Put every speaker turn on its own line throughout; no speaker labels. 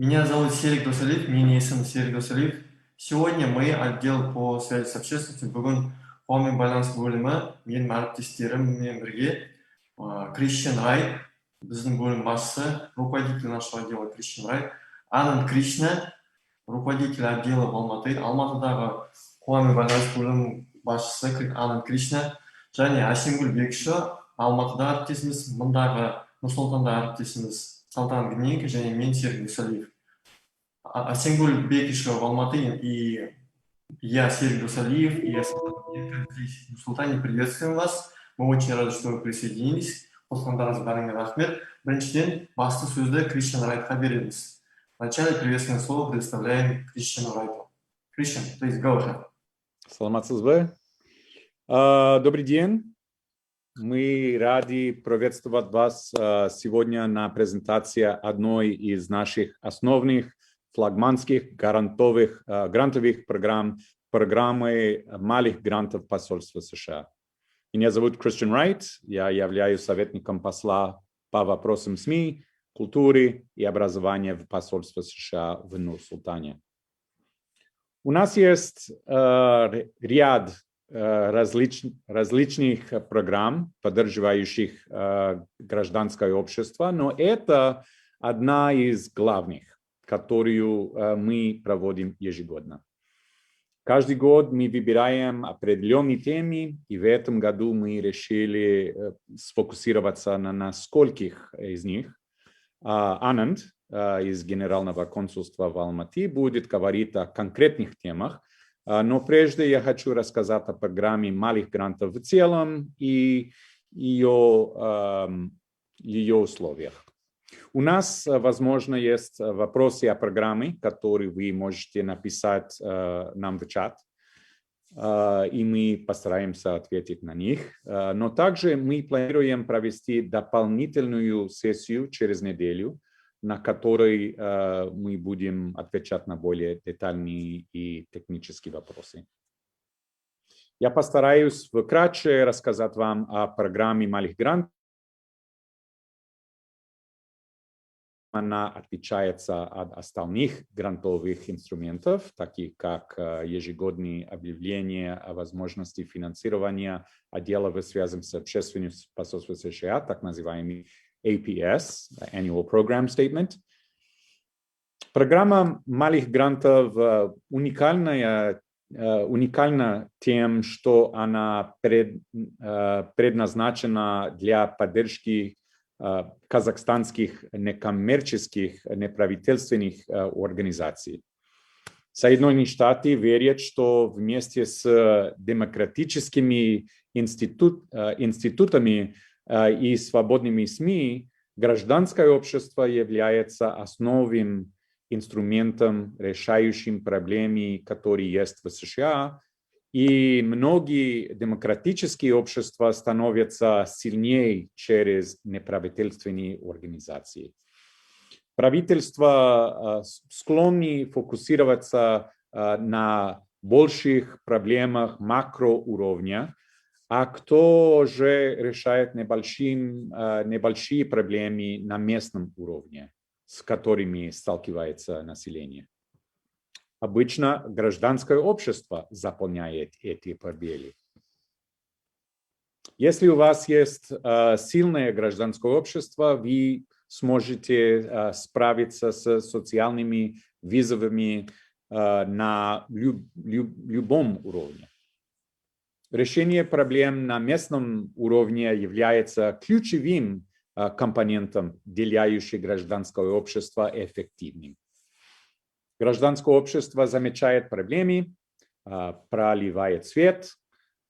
Меня зовут Серик Досалиев, менің есімім Серик Досалиев. Сегодня мы, отдел по связи с общественностью, бүгін қоғаммен байланыс бөлімі, менің әріптестеріммен бірге Кристиан Райт, біздің бөлім басшысы, руководитель нашего отдела Кристиан Райт, Ананд Кришна, руководитель отдела в Алматы, Алматыдағы қоғаммен байланыс бөлімінің басшысы Ананд Кришна, және Әсемгүл Бекіші, Алматыда әріптесіміз, мұндағы Нұр-Сұлтанда әріптесіміз Салтан Гненко, және мен Серик Досалиев. Асенгуль Бекишева в Алматы, и я, Серик Досалиев, и я здесь в Нұр-Сұлтане приветствуем вас. Мы очень рады, что вы присоединились. Қосылғандарыңызға бәріңе рахмет. Біріншіден, басты сөзді Кристиан Райтқа береміз. Вначале приветственное слово предоставляем Кристиану Райту. Кристиан, please go ahead.
Саламатсыз бы. Добрый день. Мы рады приветствовать вас сегодня на презентации одной из наших основных флагманских грантовых программы малых грантов посольства США. Меня зовут Кристиан Райт, я являюсь советником посла по вопросам СМИ, культуры и образования в посольстве США в Нур-Султане. У нас есть ряд различных программ, поддерживающих гражданское общество, но это одна из главных, которую мы проводим ежегодно. Каждый год мы выбираем определенные темы, и в этом году мы решили сфокусироваться на нескольких из них. Ананд из Генерального консульства в Алматы будет говорить о конкретных темах, но прежде я хочу рассказать о программе малых грантов в целом и ее условиях. У нас, возможно, есть вопросы о программе, которые вы можете написать нам в чат, и мы постараемся ответить на них. Но также мы планируем провести дополнительную сессию через неделю, на которой мы будем отвечать на более детальные и технические вопросы. Я постараюсь вкратце рассказать вам о программе малых грантов. Она отличается от остальных грантовых инструментов, таких как ежегодные объявления о возможности финансирования отделов, связанных с общественностью посольства США, так называемый APS, Annual Program Statement. Программа малых грантов уникальна тем, что она предназначена для поддержки казахстанских некоммерческих неправительственных организаций. Соединенные Штаты верят, что вместе с демократическими институтами и свободными СМИ гражданское общество является основным инструментом, решающим проблемы, которые есть в США, и многие демократические общества становятся сильнее через неправительственные организации. Правительства склонны фокусироваться на больших проблемах макроуровня, а кто же решает небольшие проблемы на местном уровне, с которыми сталкивается население? Обычно гражданское общество заполняет эти пробелы. Если у вас есть сильное гражданское общество, вы сможете справиться с социальными вызовами на любом уровне. Решение проблем на местном уровне является ключевым компонентом, делающим гражданское общество эффективным. Гражданское общество замечает проблемы, проливает свет,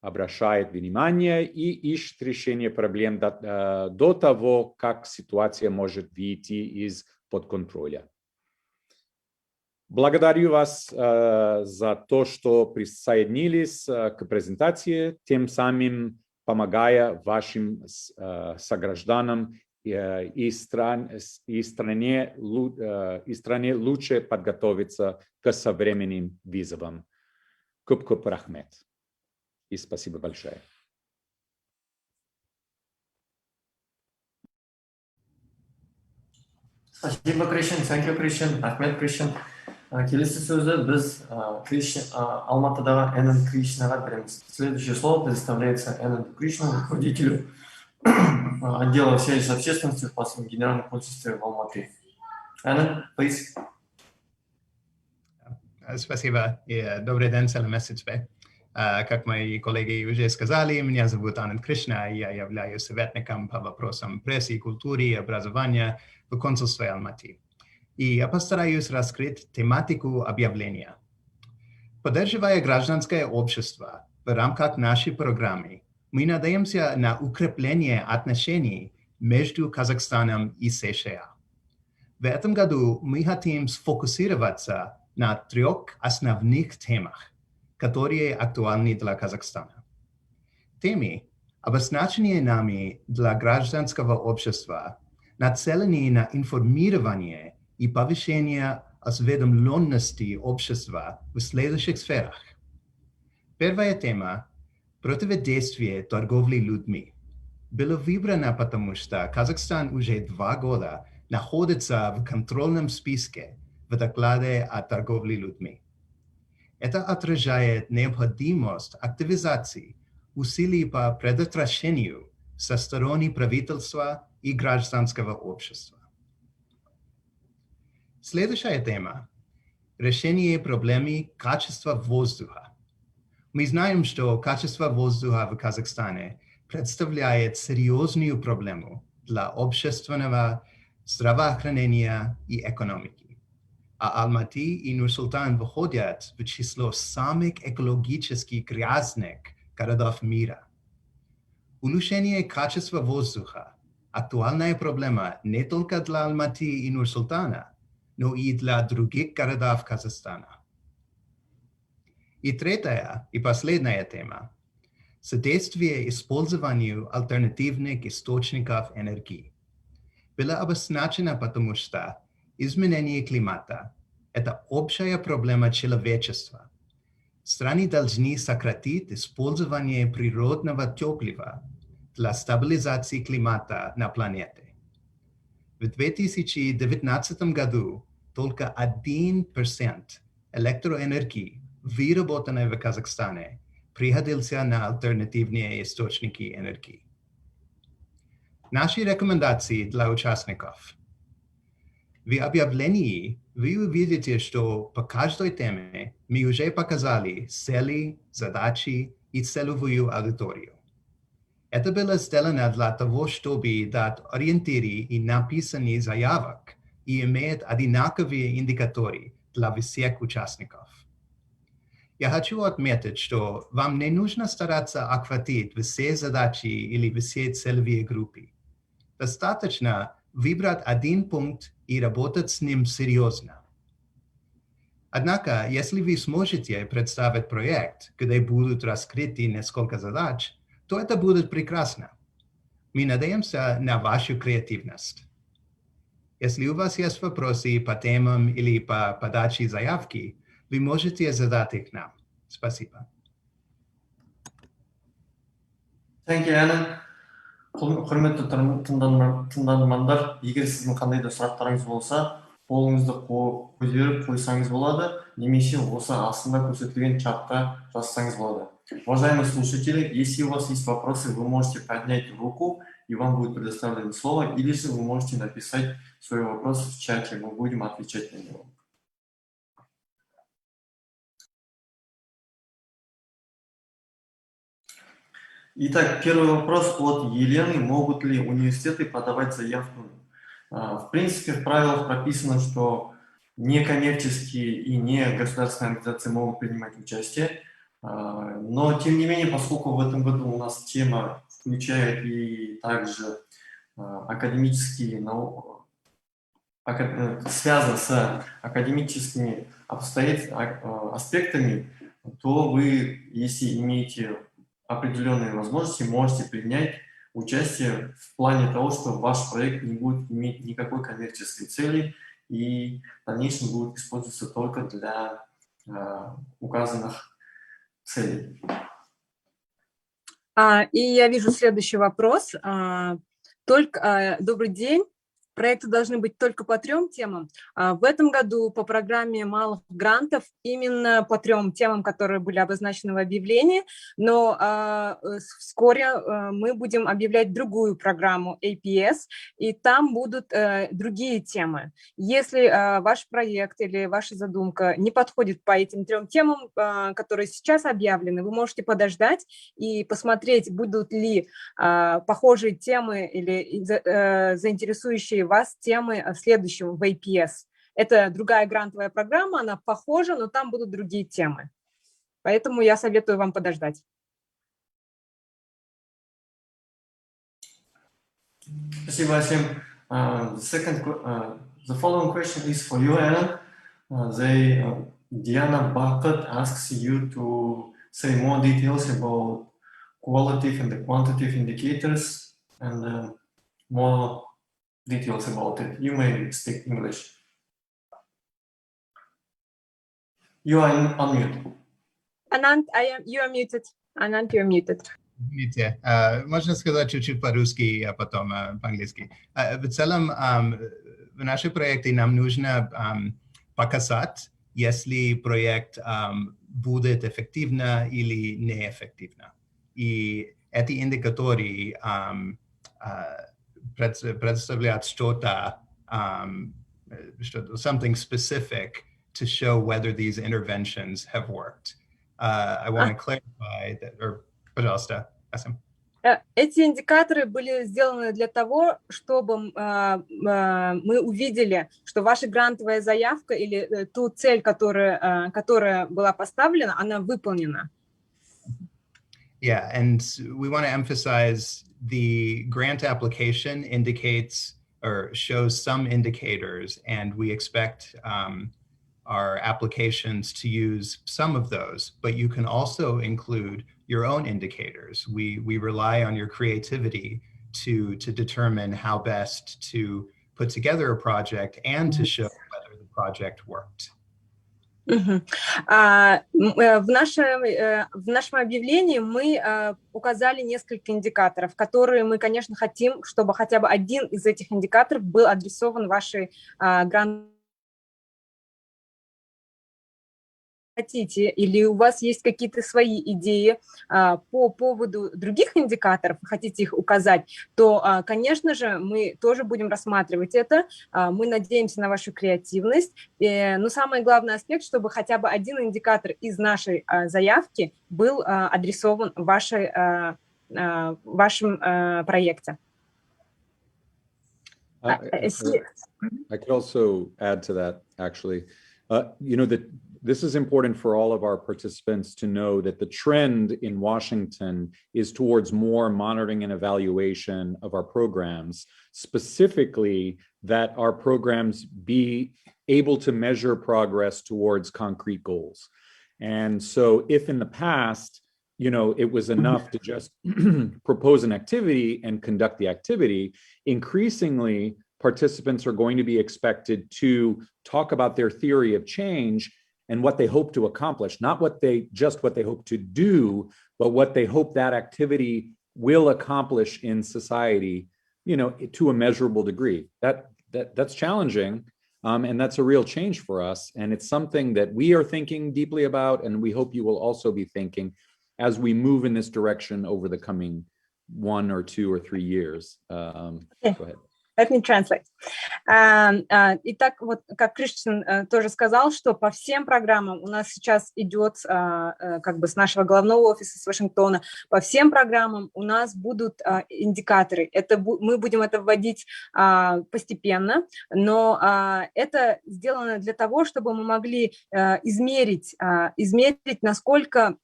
обращает внимание и ищет решение проблем до того, как ситуация может выйти из-под контроля. Благодарю вас за то, что присоединились к презентации, тем самым помогая вашим согражданам и стране лучше подготовиться к современным вызовам. Көп рахмет. И спасибо большое.
Спасибо, Кришин. Thank you, Кришин. Ахмет, Кришин. Келесі сөзді біз Алматыдағы Энн Кришнаға береміз. Следующее слово предоставляется Энн Кришну, руководителю отдела связи с общественностью в Посольстве Генерального консульства в Алматы. Энн, please.
Спасибо и добрый день, Салам ССП. Как мои коллеги уже сказали, меня зовут Ананд Кришна, и я являюсь советником по вопросам прессы, культуры и образования в консульстве Алматы. И я постараюсь раскрыть тематику объявления. Поддерживая гражданское общество в рамках нашей программы, мы надеемся на укрепление отношений между Казахстаном и США. В этом году мы хотим сфокусироваться на 3 основных темах, которые актуальны для Казахстана. Темы, обозначенные нами для гражданского общества, нацелены на информирование и повышение осведомленности общества в следующих сферах. Первая тема – противодействие торговли людьми. Было выбрано потому, что Казахстан уже 2 года находится в контрольном списке в докладе о торговле людьми. Это отражает необходимость активизации усилий по предотвращению со стороны правительства и гражданского общества. Следующая тема – решение проблемы качества воздуха. Мы знаем, что качество воздуха в Казахстане представляет серьезную проблему для общественного здравоохранения и экономики. А Алматы и Нур-Султан входят в число самых экологически грязных городов мира. Улучшение качества воздуха – актуальная проблема не только для Алматы и Нур-Султана, но и для других городов Казахстана. И третья и последняя тема – содействие использованию альтернативных источников энергии. Было обозначено потому, что изменение климата – это общая проблема человечества. Страны должны сократить использование природного топлива для стабилизации климата на планете. В 2019 году только 1% электроэнергии, выработанной в Казахстане, приходился на альтернативные источники энергии. Наши рекомендации для участников. В объявлении вы увидите, что по каждой теме мы уже показали цели, задачи и целевую аудиторию. Это было сделано для того, чтобы дать ориентиры и написание заявок и иметь одинаковые индикаторы для всех участников. Я хочу отметить, что вам не нужно стараться охватить все задачи или все целевые группы. Достаточно выбрать один пункт и работать с ним серьезно. Однако, если вы сможете представить проект, где будут раскрыты несколько задач, то это будет прекрасно. Мы надеемся на вашу креативность. Если у вас есть вопросы по темам или по подаче заявки, вы можете задать их нам. Спасибо.
Thank you, Anna. Құрметті тыңдармандар, егер сіздің қандай да сұрақтарыңыз болса, қолыңызды көтеріп қойсаңыз болады, немесе осы астында көрсетілген чатқа жазсаңыз болады. Уважаемые слушатели, если у вас есть вопросы, вы можете поднять руку, и вам будет предоставлено слово, или же вы можете написать свой вопрос в чате, мы будем отвечать на него. Итак, первый вопрос от Елены. Могут ли университеты подавать заявку? В принципе, в правилах прописано, что некоммерческие и не государственные организации могут принимать участие. Но, тем не менее, поскольку в этом году у нас тема включает и также академические науки, связан с академическими аспектами, то вы, если имеете определенные возможности, можете принять участие в плане того, что ваш проект не будет иметь никакой коммерческой цели и в дальнейшем будет использоваться только для указанных целей.
И я вижу следующий вопрос. Добрый день. проекты должны быть только по 3 темам. В этом году по программе малых грантов именно по 3 темам, которые были обозначены в объявлении, но вскоре мы будем объявлять другую программу APS, и там будут другие темы. Если ваш проект или ваша задумка не подходит по этим 3 темам, которые сейчас объявлены, вы можете подождать и посмотреть, будут ли похожие темы или заинтересующие вас темы в следующем в APS. Это другая грантовая программа, она похожа, но там будут другие темы. Поэтому я советую вам подождать.
Спасибо, Асим. The following question is for you, Anna. Diana Bucket asks you to say more details about qualitative and the quantitative indicators and more details about it. You may speak English. You are unmuted.
Anand, you are muted. Anand, you are muted.
Извините, можно сказать чуть-чуть по-русски, а потом по-английски. В целом, в нашей проекте нам нужно показать, если проект будет эффективно или неэффективно. И эти индикаторы представляют что-то, something specific to show whether these interventions have worked. I want to clarify that, or пожалуйста, Асим.
Эти индикаторы были сделаны для того, чтобы мы увидели, что ваша грантовая заявка или ту цель, которая была поставлена, она выполнена.
Yeah, and we want to emphasize the grant application indicates or shows some indicators, and we expect our applications to use some of those, but you can also include your own indicators. We rely on your creativity to determine how best to put together a project and to show whether the project worked.
В нашем объявлении мы указали несколько индикаторов, которые мы, конечно, хотим, чтобы хотя бы один из этих индикаторов был адресован вашей грантовой. Хотите, или у вас есть какие-то свои идеи по поводу других индикаторов, хотите их указать, то, конечно же, мы тоже будем рассматривать это. Мы надеемся на вашу креативность. Но самый главный аспект, чтобы хотя бы один индикатор из нашей заявки был адресован в вашем проекте.
I could also add to that, actually. You know, that this is important for all of our participants to know that the trend in Washington is towards more monitoring and evaluation of our programs, specifically that our programs be able to measure progress towards concrete goals. And so if in the past, you know, it was enough to just propose an activity and conduct the activity, increasingly participants are going to be expected to talk about their theory of change and what they hope to accomplish, not what they hope to do, but what they hope that activity will accomplish in society, you know, to a measurable degree. That's challenging, and that's a real change for us. And it's something that we are thinking deeply about, and we hope you will also be thinking as we move in this direction over the coming 1 or 2 or 3 years. Go ahead.
Let me translate. Итак, вот как Кристиан тоже сказал, что по всем программам у нас сейчас идет, как бы с нашего головного офиса, с Вашингтона, по всем программам у нас будут индикаторы. Мы будем это вводить постепенно, но это сделано для того, чтобы мы могли измерить, насколько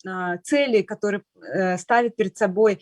цели, которые ставят перед собой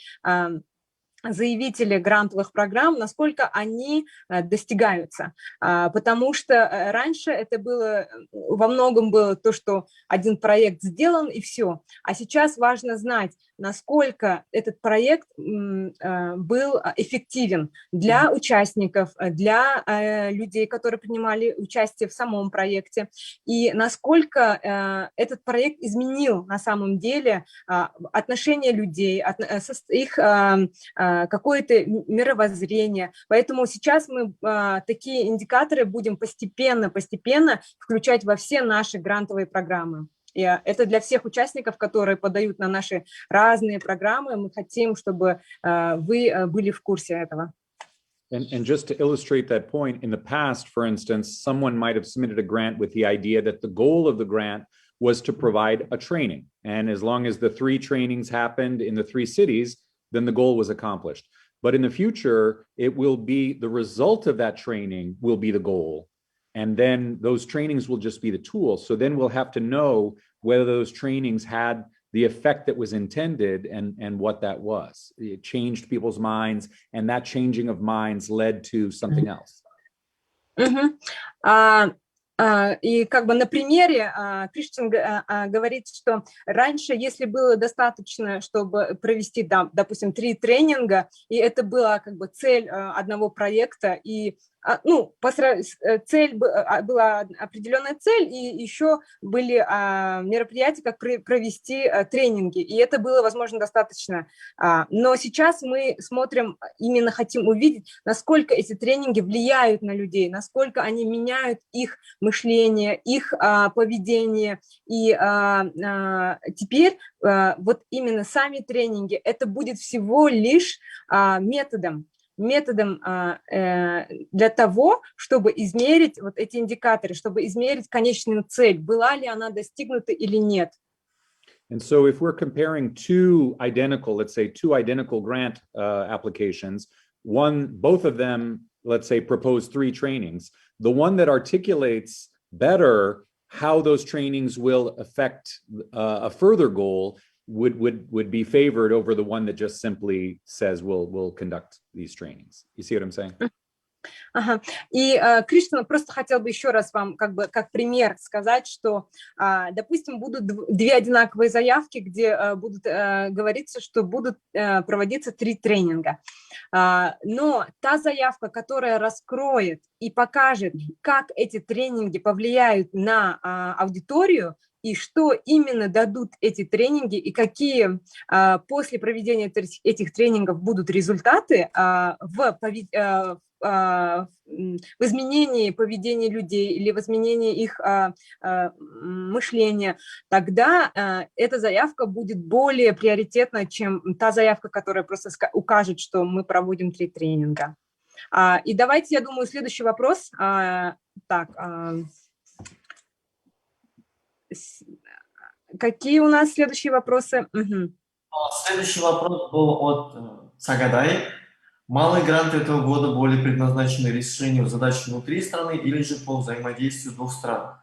заявители грантовых программ, насколько они достигаются. Потому что раньше это было, во многом было то, что один проект сделан и все. А сейчас важно знать, насколько этот проект был эффективен для участников, для людей, которые принимали участие в самом проекте, и насколько этот проект изменил на самом деле отношение людей, их какое-то мировоззрение. Поэтому сейчас мы такие индикаторы будем постепенно включать во все наши грантовые программы. И это для всех участников, которые подают на наши разные программы. Мы хотим, чтобы вы были в курсе этого.
And just to illustrate that point, in the past, for instance, someone might have submitted a grant with the idea that the goal of the grant was to provide a training. And as long as the 3 trainings happened in the 3 cities, then the goal was accomplished. But in the future, it will be the result of that training will be the goal. And then those trainings will just be the tool. So then we'll have to know whether those trainings had the effect that was intended and what that was. It changed people's minds, and that changing of minds led to something else.
И как бы на примере Кристиан говорит, что раньше, если было достаточно, чтобы провести, допустим, 3 тренинга, и это была как бы цель одного проекта, и цель была определенная цель, и еще были мероприятия, как провести тренинги, и это было, возможно, достаточно. Но сейчас мы смотрим, именно хотим увидеть, насколько эти тренинги влияют на людей, насколько они меняют их мышление, их поведение. И теперь вот именно сами тренинги, это будет всего лишь методом для того, чтобы измерить вот эти индикаторы, чтобы измерить конечную цель, была ли она достигнута или нет.
And so if we're comparing 2 identical, let's say 2 identical grant applications, both of them, let's say, propose 3 trainings, the one that articulates better how those trainings will affect a further goal would be favored over the one that just simply says we'll conduct these trainings. You see what I'm saying?
Ага. И Криштан просто хотел бы еще раз вам как пример сказать, что, допустим, будут 2 одинаковые заявки, где будут говориться, что будут проводиться 3 тренинга. Но та заявка, которая раскроет и покажет, как эти тренинги повлияют на аудиторию, и что именно дадут эти тренинги, и какие после проведения этих тренингов будут результаты в изменении поведения людей или в изменении их мышления, тогда эта заявка будет более приоритетна, чем та заявка, которая просто укажет, что мы проводим 3 тренинга. И давайте, я думаю, следующий вопрос. Какие у нас следующие вопросы?
Следующий вопрос был от Сагадай. Малые гранты этого года более предназначены решению задач внутри страны или же по взаимодействию 2 стран?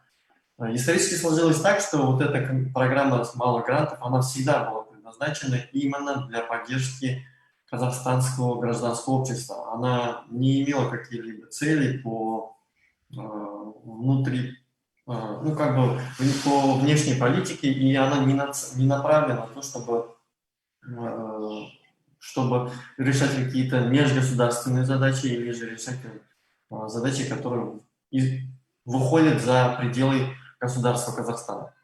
Исторически сложилось так, что вот эта программа малых грантов, она всегда была предназначена именно для поддержки казахстанского гражданского общества. Она не имела какие-либо цели по по внешней политике, и она не направлена на то, чтобы решать какие-то межгосударственные задачи или же решать задачи, которые выходят за пределы государства Казахстана.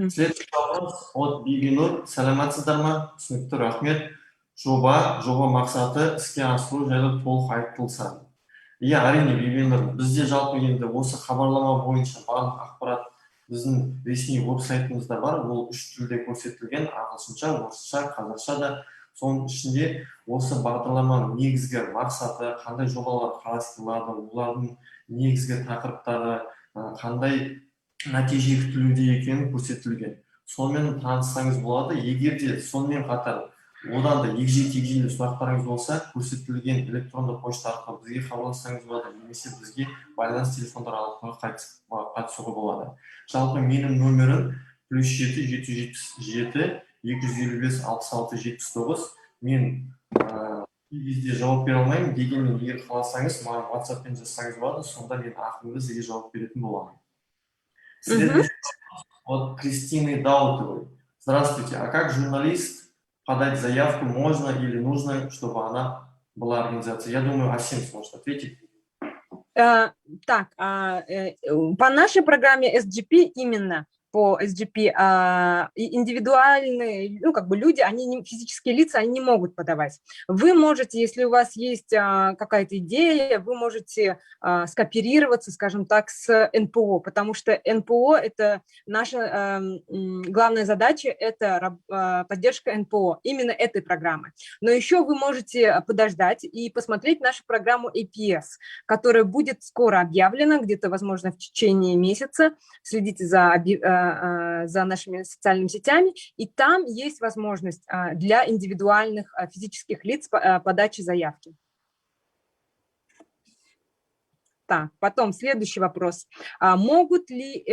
Следующий вопрос от Бибинур. Саламатсыздар ма? Түсінікті рахмет. Жоба мақсаты іске асыру жайлы толық айтылса. Иә, әрине, Бибинур, бізде жалпы енді осы хабарлама бойынша барлық ақпарат біздің ресми веб-сайтымызда бар. Ол 3 тілде көрсетілген: ағылшынша, орысша, қазақша да. Соның ішінде осы бағдарламаның негізгі мақсаты, қандай жобалар қарастырылады, олардың негізгі тақырыптары, қандай нәтиже күтілуде екені көрсетілген. Сонымен таныссаңыз болады. Егер де сонымен қатар одан да егжей-тегжейлі сұрақтарыңыз болса, көрсетілген электронды почта арқылы бізге хабарлассаңыз болады, немесе бізге байланыс телефондар арқылы қатысуға болады. Жалпы менің нөмірім +7 777 255 66 79. Мен кезде жауап бере алмаймын, дегенмен егер қаласаңыз, маған WhatsApp-пен жазсаңыз болады, сонда мен ақырында сізге жауап беретін боламын. Следующий от Кристины Даутовой. Здравствуйте, а как журналист подать заявку, можно или нужно, чтобы она была организацией? Я думаю, Асим сможет ответить.
Так, по нашей программе SGP именно, по SGP, индивидуальные, ну, как бы люди, физические лица, они не могут подавать. Вы можете, если у вас есть какая-то идея, вы можете скооперироваться, скажем так, с НПО, потому что НПО – это наша главная задача, это поддержка НПО, именно этой программы. Но еще вы можете подождать и посмотреть нашу программу APS, которая будет скоро объявлена, где-то, возможно, в течение месяца. Следите за нашими социальными сетями, и там есть возможность для индивидуальных физических лиц подачи заявки. Так, потом следующий вопрос. Могут ли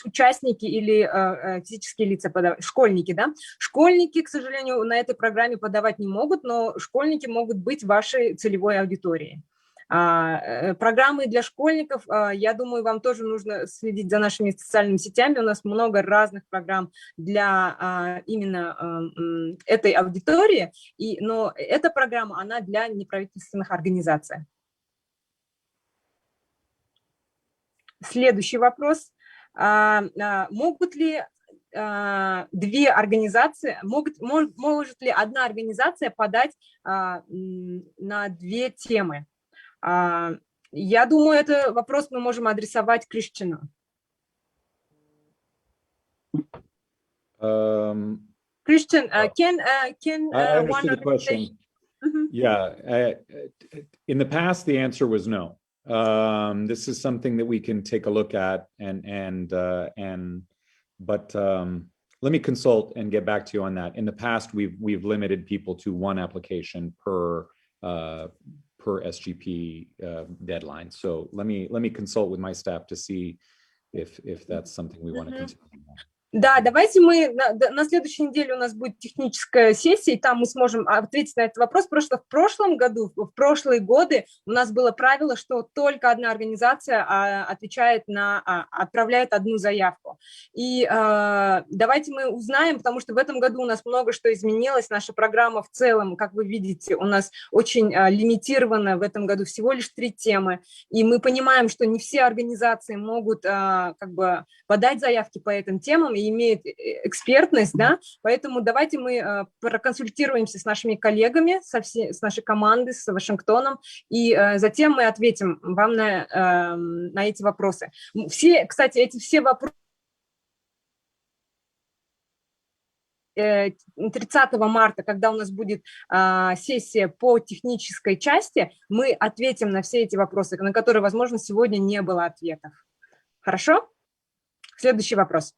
участники или физические лица подавать, школьники, да? Школьники, к сожалению, на этой программе подавать не могут, но школьники могут быть вашей целевой аудиторией. Программы для школьников, я думаю, вам тоже нужно следить за нашими социальными сетями. У нас много разных программ для именно этой аудитории, но эта программа, она для неправительственных организаций. Следующий вопрос. Могут ли две организации, может ли одна организация подать на две темы? Я думаю, это вопрос мы можем адресовать Кристиану. Christian, can
I
one
understood the question. Yeah, in the past, the answer was no. This is something that we can take a look at, but let me consult and get back to you on that. In the past, we've limited people to one application per SGP deadline. So let me consult with my staff to see if that's something we want to continue.
Да, давайте мы на следующей неделе у нас будет техническая сессия, и там мы сможем ответить на этот вопрос, потому что в прошлом году, в прошлые годы у нас было правило, что только одна организация отправляет одну заявку. И давайте мы узнаем, потому что в этом году у нас много что изменилось, наша программа в целом, как вы видите, у нас очень лимитирована в этом году, всего лишь 3 темы, и мы понимаем, что не все организации могут как бы подать заявки по этим темам, и имеет экспертность, да, поэтому давайте мы проконсультируемся с нашими коллегами, с нашей командой, с Вашингтоном, и затем мы ответим вам на эти вопросы. Кстати, эти все вопросы 30 марта, когда у нас будет сессия по технической части, мы ответим на все эти вопросы, на которые, возможно, сегодня не было ответов. Хорошо? Следующий вопрос.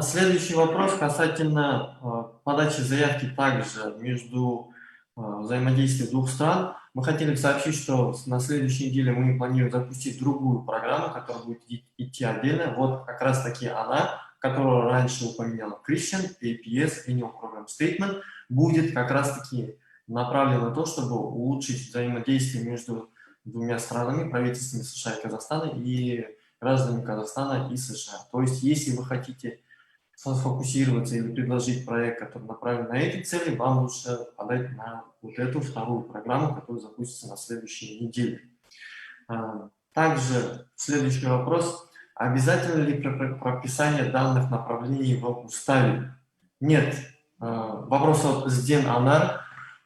Следующий вопрос касательно подачи заявки также между взаимодействия 2 стран. Мы хотели сообщить, что на следующей неделе мы планируем запустить другую программу, которая будет идти отдельно. Вот как раз таки она, которую раньше упоминал Christian, APS, Annual Program Statement, будет как раз таки направлена на то, чтобы улучшить взаимодействие между 2 странами, правительствами США и Казахстана, и гражданами Казахстана и США. То есть, если вы хотите сфокусироваться или предложить проект, который направлен на эти цели, вам лучше подать на вот эту вторую программу, которая запустится на следующей неделе. Также следующий вопрос. Обязательно ли прописание данных направлений в уставе? Нет. Вопрос от Сден Анар.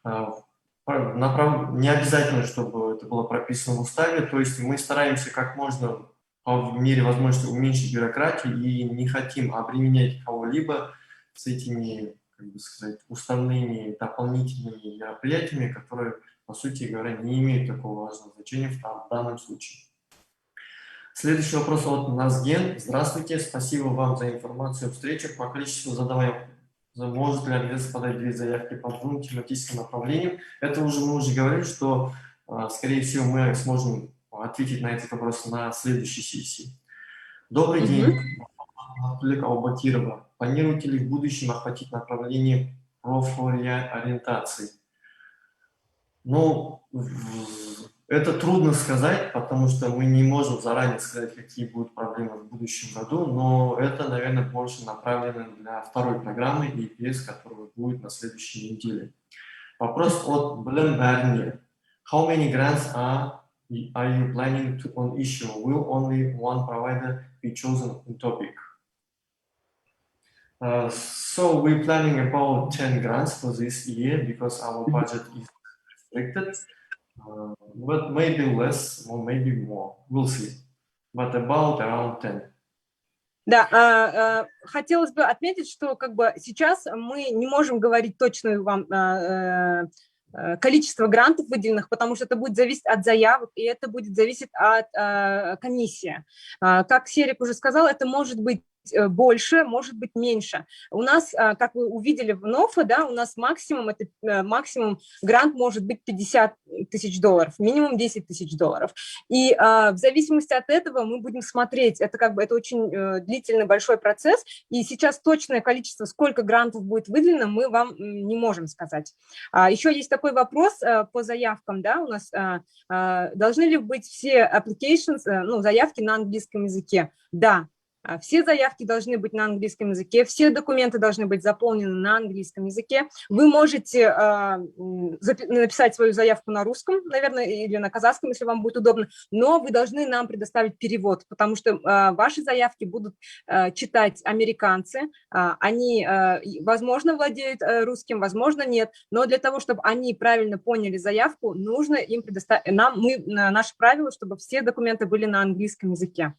Не обязательно, чтобы это было прописано в уставе. То есть мы стараемся как можно в мере возможности уменьшить бюрократию и не хотим обременять кого-либо с этими, как бы сказать, уставными дополнительными мероприятиями, которые, по сути говоря, не имеют такого важного значения в данном случае. Следующий вопрос от Назген. Здравствуйте, спасибо вам за информацию о встречах. По количеству задаваемых, может ли организация подать 2 заявки по 2 тематическим направлениям? Это мы уже говорили, что, скорее всего, мы сможем ответить на этот вопрос на следующей сессии. Добрый день, Абдуллик Аубакирова. Планируете ли в будущем охватить направление профориентации? Ну, Это трудно сказать, потому что мы не можем заранее сказать, какие будут проблемы в будущем году, но это, наверное, больше направлено для второй программы EPS, которая будет на следующей неделе. Вопрос от Блем Берни. How many grants are you planning to on issue? Will only one provider be chosen in topic? So we're planning about 10 grants for this year because our budget is restricted. But maybe less or maybe more. We'll see. But about around 10.
Да, хотелось бы отметить, что как бы сейчас мы не можем говорить точно вам количество грантов выделенных, потому что это будет зависеть от заявок, и это будет зависеть от комиссии. Как Серик уже сказал, это может быть больше, может быть меньше. У нас, как вы увидели в НОФА, да, у нас максимум грант может быть $50 тысяч, минимум $10 тысяч. И в зависимости от этого мы будем смотреть, это как бы это очень длительный большой процесс, и сейчас точное количество, сколько грантов будет выделено, мы вам не можем сказать. Еще есть такой вопрос по заявкам, да, у нас должны ли быть все applications, ну, заявки на английском языке? Да. Все заявки должны быть на английском языке, все документы должны быть заполнены на английском языке. Вы можете написать свою заявку на русском, наверное, или на казахском, если вам будет удобно, но вы должны нам предоставить перевод, потому что ваши заявки будут читать американцы. Они, возможно, владеют русским, возможно, нет, но для того, чтобы они правильно поняли заявку, нужно им предоставить, наше правило, чтобы все документы были на английском языке.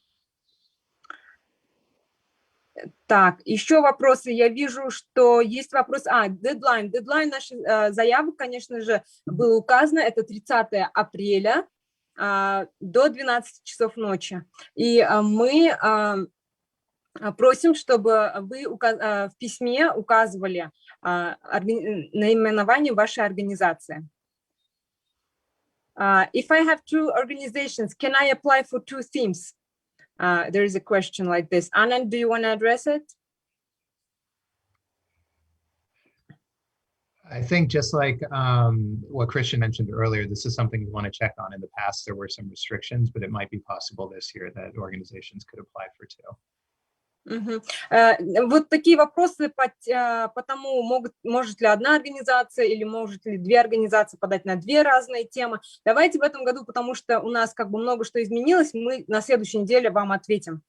Так, еще вопросы. Я вижу, что есть вопрос. Дедлайн. Дедлайн наших заявок, конечно же, было указано. Это 30 апреля до 12 часов ночи. И мы просим, чтобы вы в письме указывали наименование вашей организации. If I have two organizations, can I apply for two themes? There is a question like this. Anand, do you want to address it?
I think just like what Christian mentioned earlier, this is something we want to check on. In the past, there were some restrictions, but it might be possible this year that organizations could apply for two.
Вот такие вопросы по тому, может ли одна организация или может ли две организации подать на две разные темы. Давайте в этом году, потому что у нас как бы много что изменилось, мы на следующей неделе вам ответим.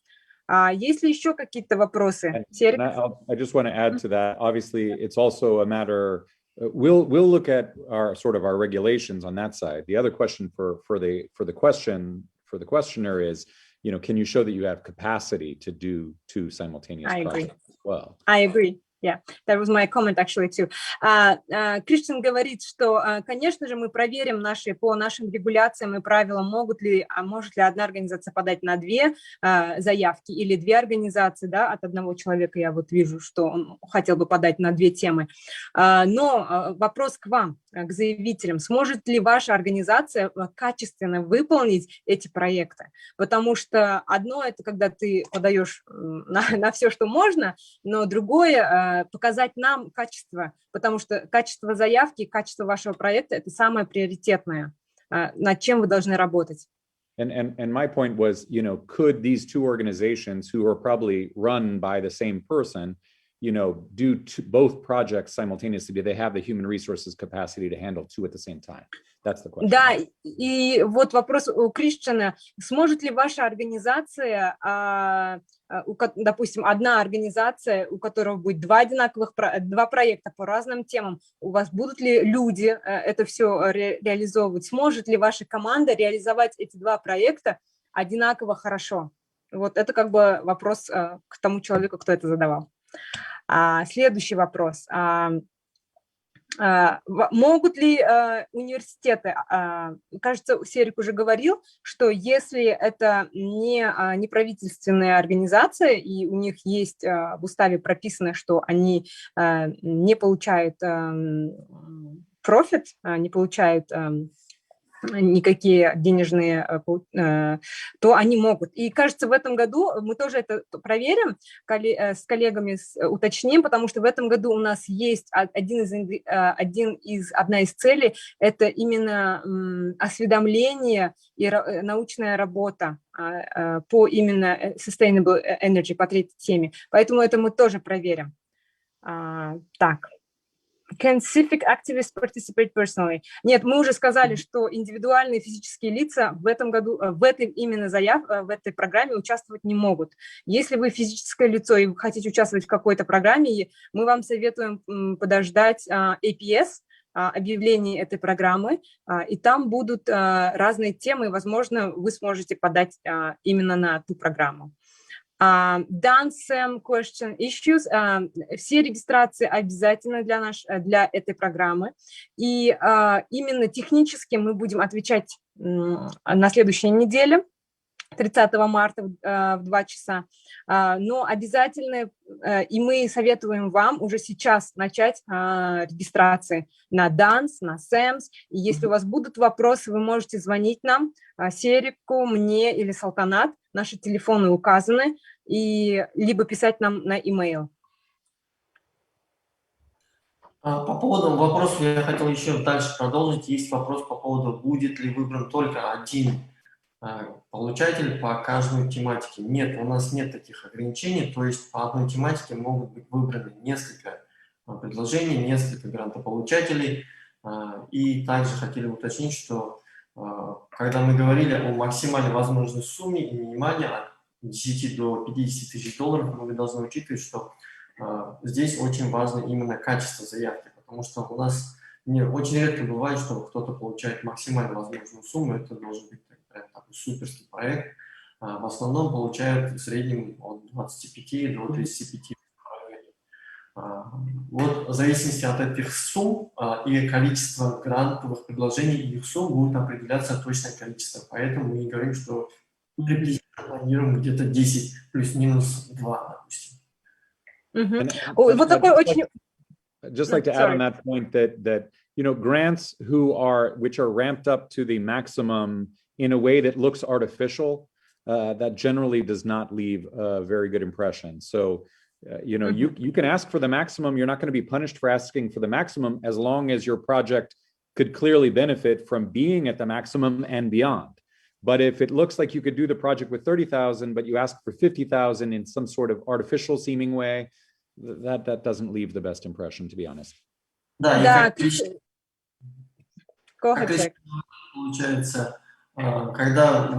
Есть ли еще какие-то вопросы? Серик?
I just want to add to that. Obviously, it's also a matter. We'll look at our regulations on that side. The other question for the questioner is, you know, can you show that you have capacity to do two simultaneous projects as well?
I agree. Yeah, that was my comment actually too. Кристиан говорит, что, конечно же, мы проверим по нашим регуляциям и правилам, может ли одна организация подать на две заявки или две организации, да, от одного человека. Я вот вижу, что он хотел бы подать на две темы. Но вопрос к вам, к заявителям. Сможет ли ваша организация качественно выполнить эти проекты? Потому что одно – это когда ты подаешь на все, что можно, но другое – показать нам качество, потому что качество заявки, качество вашего проекта – это самое приоритетное, над чем вы должны работать.
And my point was, you know, could these two organizations who are probably run by the same person, you know, do both projects simultaneously? Do they have the human resources capacity to handle two at the same time? That's the question.
Да, и вот вопрос у Кристиана. Сможет ли ваша организация, допустим, одна организация, у которой будет два проекта по разным темам, у вас будут ли люди это все реализовывать? Сможет ли ваша команда реализовать эти два проекта одинаково хорошо? Вот это как бы вопрос к тому человеку, кто это задавал. Следующий вопрос. Могут ли университеты, кажется, Серик уже говорил, что если это не правительственная организация, и у них есть в уставе прописано, что они не получают профит, не получают никакие денежные, то они могут. И кажется, в этом году мы тоже это проверим, с коллегами уточним, потому что в этом году у нас есть одна из целей, это именно осведомление и научная работа по именно Sustainable Energy, по третьей теме. Поэтому это мы тоже проверим. Так. Can civic activists participate personally? Нет, мы уже сказали, что индивидуальные физические лица в этом году, в этой программе участвовать не могут. Если вы физическое лицо и вы хотите участвовать в какой-то программе, мы вам советуем подождать APS, объявление этой программы, и там будут разные темы, и, возможно, вы сможете подать именно на ту программу. Done some question issues. Все регистрации обязательны для этой программы. И именно технически мы будем отвечать на следующей неделе, 30 марта в 2 часа. Но обязательно, и мы советуем вам уже сейчас начать регистрации на Dance, на SAMS. И если у вас будут вопросы, вы можете звонить нам, Серику, мне или Салтанат. Наши телефоны указаны. И либо писать нам на e-mail.
По поводу вопросов я хотел еще дальше продолжить. Есть вопрос по поводу, будет ли выбран только один получатель по каждой тематике. Нет, у нас нет таких ограничений, то есть по одной тематике могут быть выбраны несколько предложений, несколько грантополучателей. И также хотели уточнить, что когда мы говорили о максимально возможной сумме и минимальной от 10 до 50 тысяч долларов, мы должны учитывать, что здесь очень важно именно качество заявки, потому что у нас очень редко бывает, что кто-то получает максимально возможную сумму, это должен быть такой суперский проект. В основном получают в среднем от 25 до 35. Вот в зависимости от этих сумм и количества грантовых предложений и их сумм будет определяться точное количество. Поэтому мы говорим, что приблизительно планируем где-то 10 плюс-минус 2, допустим.
Вот такой очень...
Just like to add on that point that you know, grants which are ramped up to the maximum in a way that looks artificial, that generally does not leave a very good impression. So you know, you can ask for the maximum. You're not going to be punished for asking for the maximum as long as your project could clearly benefit from being at the maximum and beyond. But if it looks like you could do the project with 30,000, but you ask for 50,000 in some sort of artificial seeming way, that doesn't leave the best impression, to be honest.
Да, получается, когда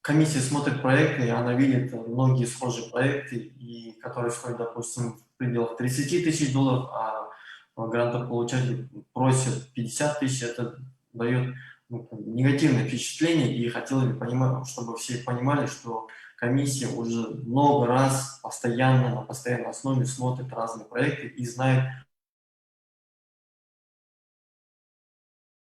комиссия смотрит проекты, и она видит многие схожие проекты, которые стоят, допустим, в пределах 30 тысяч долларов, а грантополучатель просит 50 тысяч, это дает негативное впечатление, и хотелось бы, чтобы все понимали, что комиссия уже много раз на постоянной основе смотрит разные проекты и знает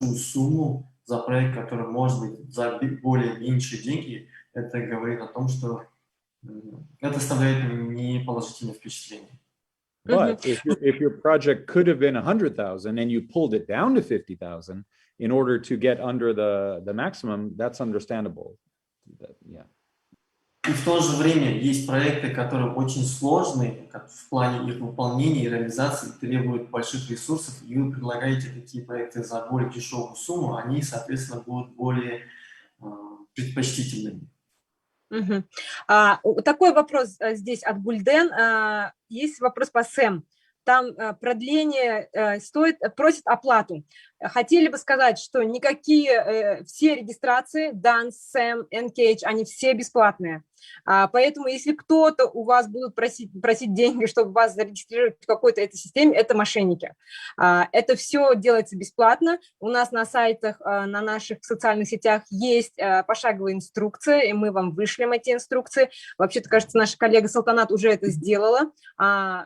сумму за проект, который может быть за более меньшие деньги. Это говорит о том, что это оставляет неположительное впечатление.
But if your project could have been 100,000 and you pulled it down to 50,000 in order to get under the maximum, that's understandable. Yeah.
И в то же время есть проекты, которые очень сложные в плане их выполнения и реализации, требуют больших ресурсов, и вы предлагаете такие проекты за более дешевую сумму, они, соответственно, будут более предпочтительными.
Такой вопрос здесь от Гульден. Есть вопрос по СЭМ. Там продление просит оплату. Хотели бы сказать, что никакие, все регистрации, Dance, SAM, NCH, они все бесплатные. Поэтому если кто-то у вас будут просить деньги, чтобы вас зарегистрировать в какой-то этой системе, это мошенники. Это все делается бесплатно. У нас на сайтах, на наших социальных сетях есть пошаговая инструкция, и мы вам вышлем эти инструкции. Вообще-то, кажется, наша коллега Салтанат уже это сделала.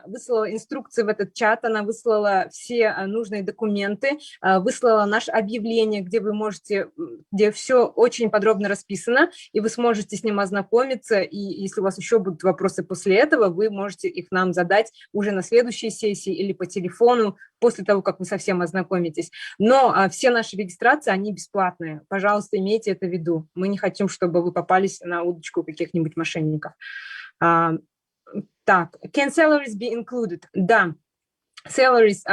Выслала инструкции в этот чат, она выслала все нужные документы. Вы выслала наше объявление, где вы можете, где все очень подробно расписано, и вы сможете с ним ознакомиться, и если у вас еще будут вопросы после этого, вы можете их нам задать уже на следующей сессии или по телефону, после того, как вы совсем ознакомитесь. Но все наши регистрации, они бесплатные. Пожалуйста, имейте это в виду. Мы не хотим, чтобы вы попались на удочку каких-нибудь мошенников. Так, can salaries be included? Да. Salaries,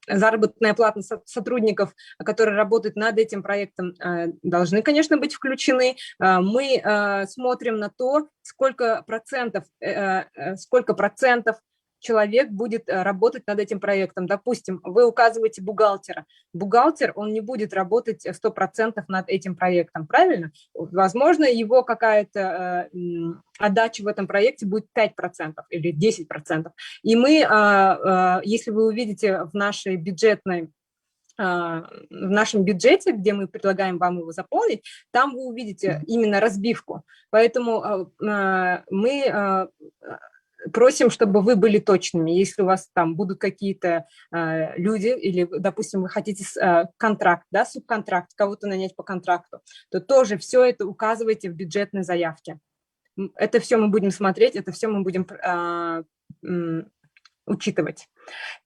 заработная плата сотрудников, которые работают над этим проектом, должны, конечно, быть включены. Мы смотрим на то, сколько процентов человек будет работать над этим проектом. Допустим, вы указываете бухгалтера. Бухгалтер, он не будет работать 100% над этим проектом, правильно? Возможно, его какая-то отдача в этом проекте будет 5% или 10%. И мы, если вы увидите в нашем бюджете, где мы предлагаем вам его заполнить, там вы увидите именно разбивку. Поэтому мы просим, чтобы вы были точными. Если у вас там будут какие-то люди, или, допустим, вы хотите контракт, да, субконтракт, кого-то нанять по контракту, то тоже все это указывайте в бюджетной заявке. Это все мы будем смотреть, это все мы будем учитывать.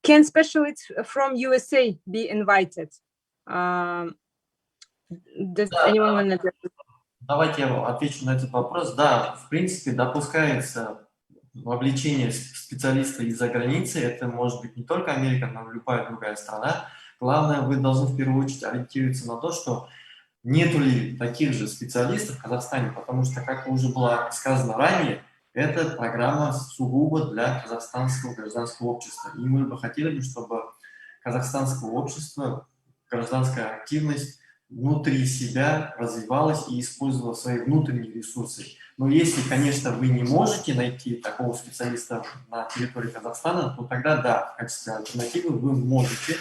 Can specialists from USA be invited? Does anyone want to...
Давайте я отвечу на этот вопрос. Да, в принципе, допускается вовлечение специалиста из-за границы. Это может быть не только Америка, но и любая другая страна. Главное, вы должны в первую очередь ориентироваться на то, что нету ли таких же специалистов в Казахстане, потому что, как уже было сказано ранее, эта программа сугубо для казахстанского гражданского общества. И мы бы хотели, чтобы казахстанское общество, гражданская активность внутри себя развивалась и использовала свои внутренние ресурсы. Но если, конечно, вы не можете найти такого специалиста на территории Казахстана, то тогда, да, в качестве альтернативы вы можете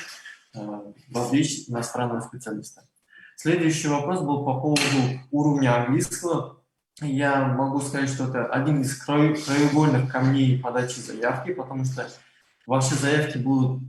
вовлечь иностранного специалиста. Следующий вопрос был по поводу уровня английского. Я могу сказать, что это один из краеугольных камней подачи заявки, потому что ваши заявки будут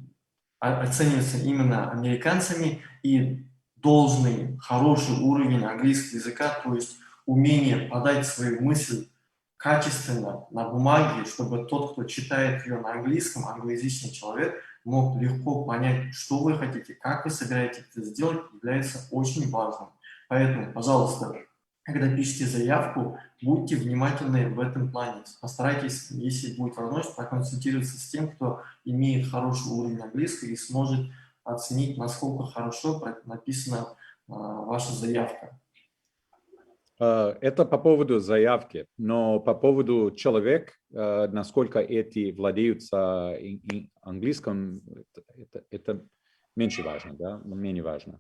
оцениваться именно американцами, и должный, хороший уровень английского языка, то есть умение подать свою мысль качественно на бумаге, чтобы тот, кто читает ее на английском, англоязычный человек, мог легко понять, что вы хотите, как вы собираетесь это сделать, является очень важным. Поэтому, пожалуйста, когда пишете заявку, будьте внимательны в этом плане. Постарайтесь, если будет возможность, проконсультироваться с тем, кто имеет хороший уровень английского и сможет оценить, насколько хорошо написана ваша заявка.
Это по поводу заявки, но по поводу человека, насколько эти владеют английским, это меньше важно, да, менее важно.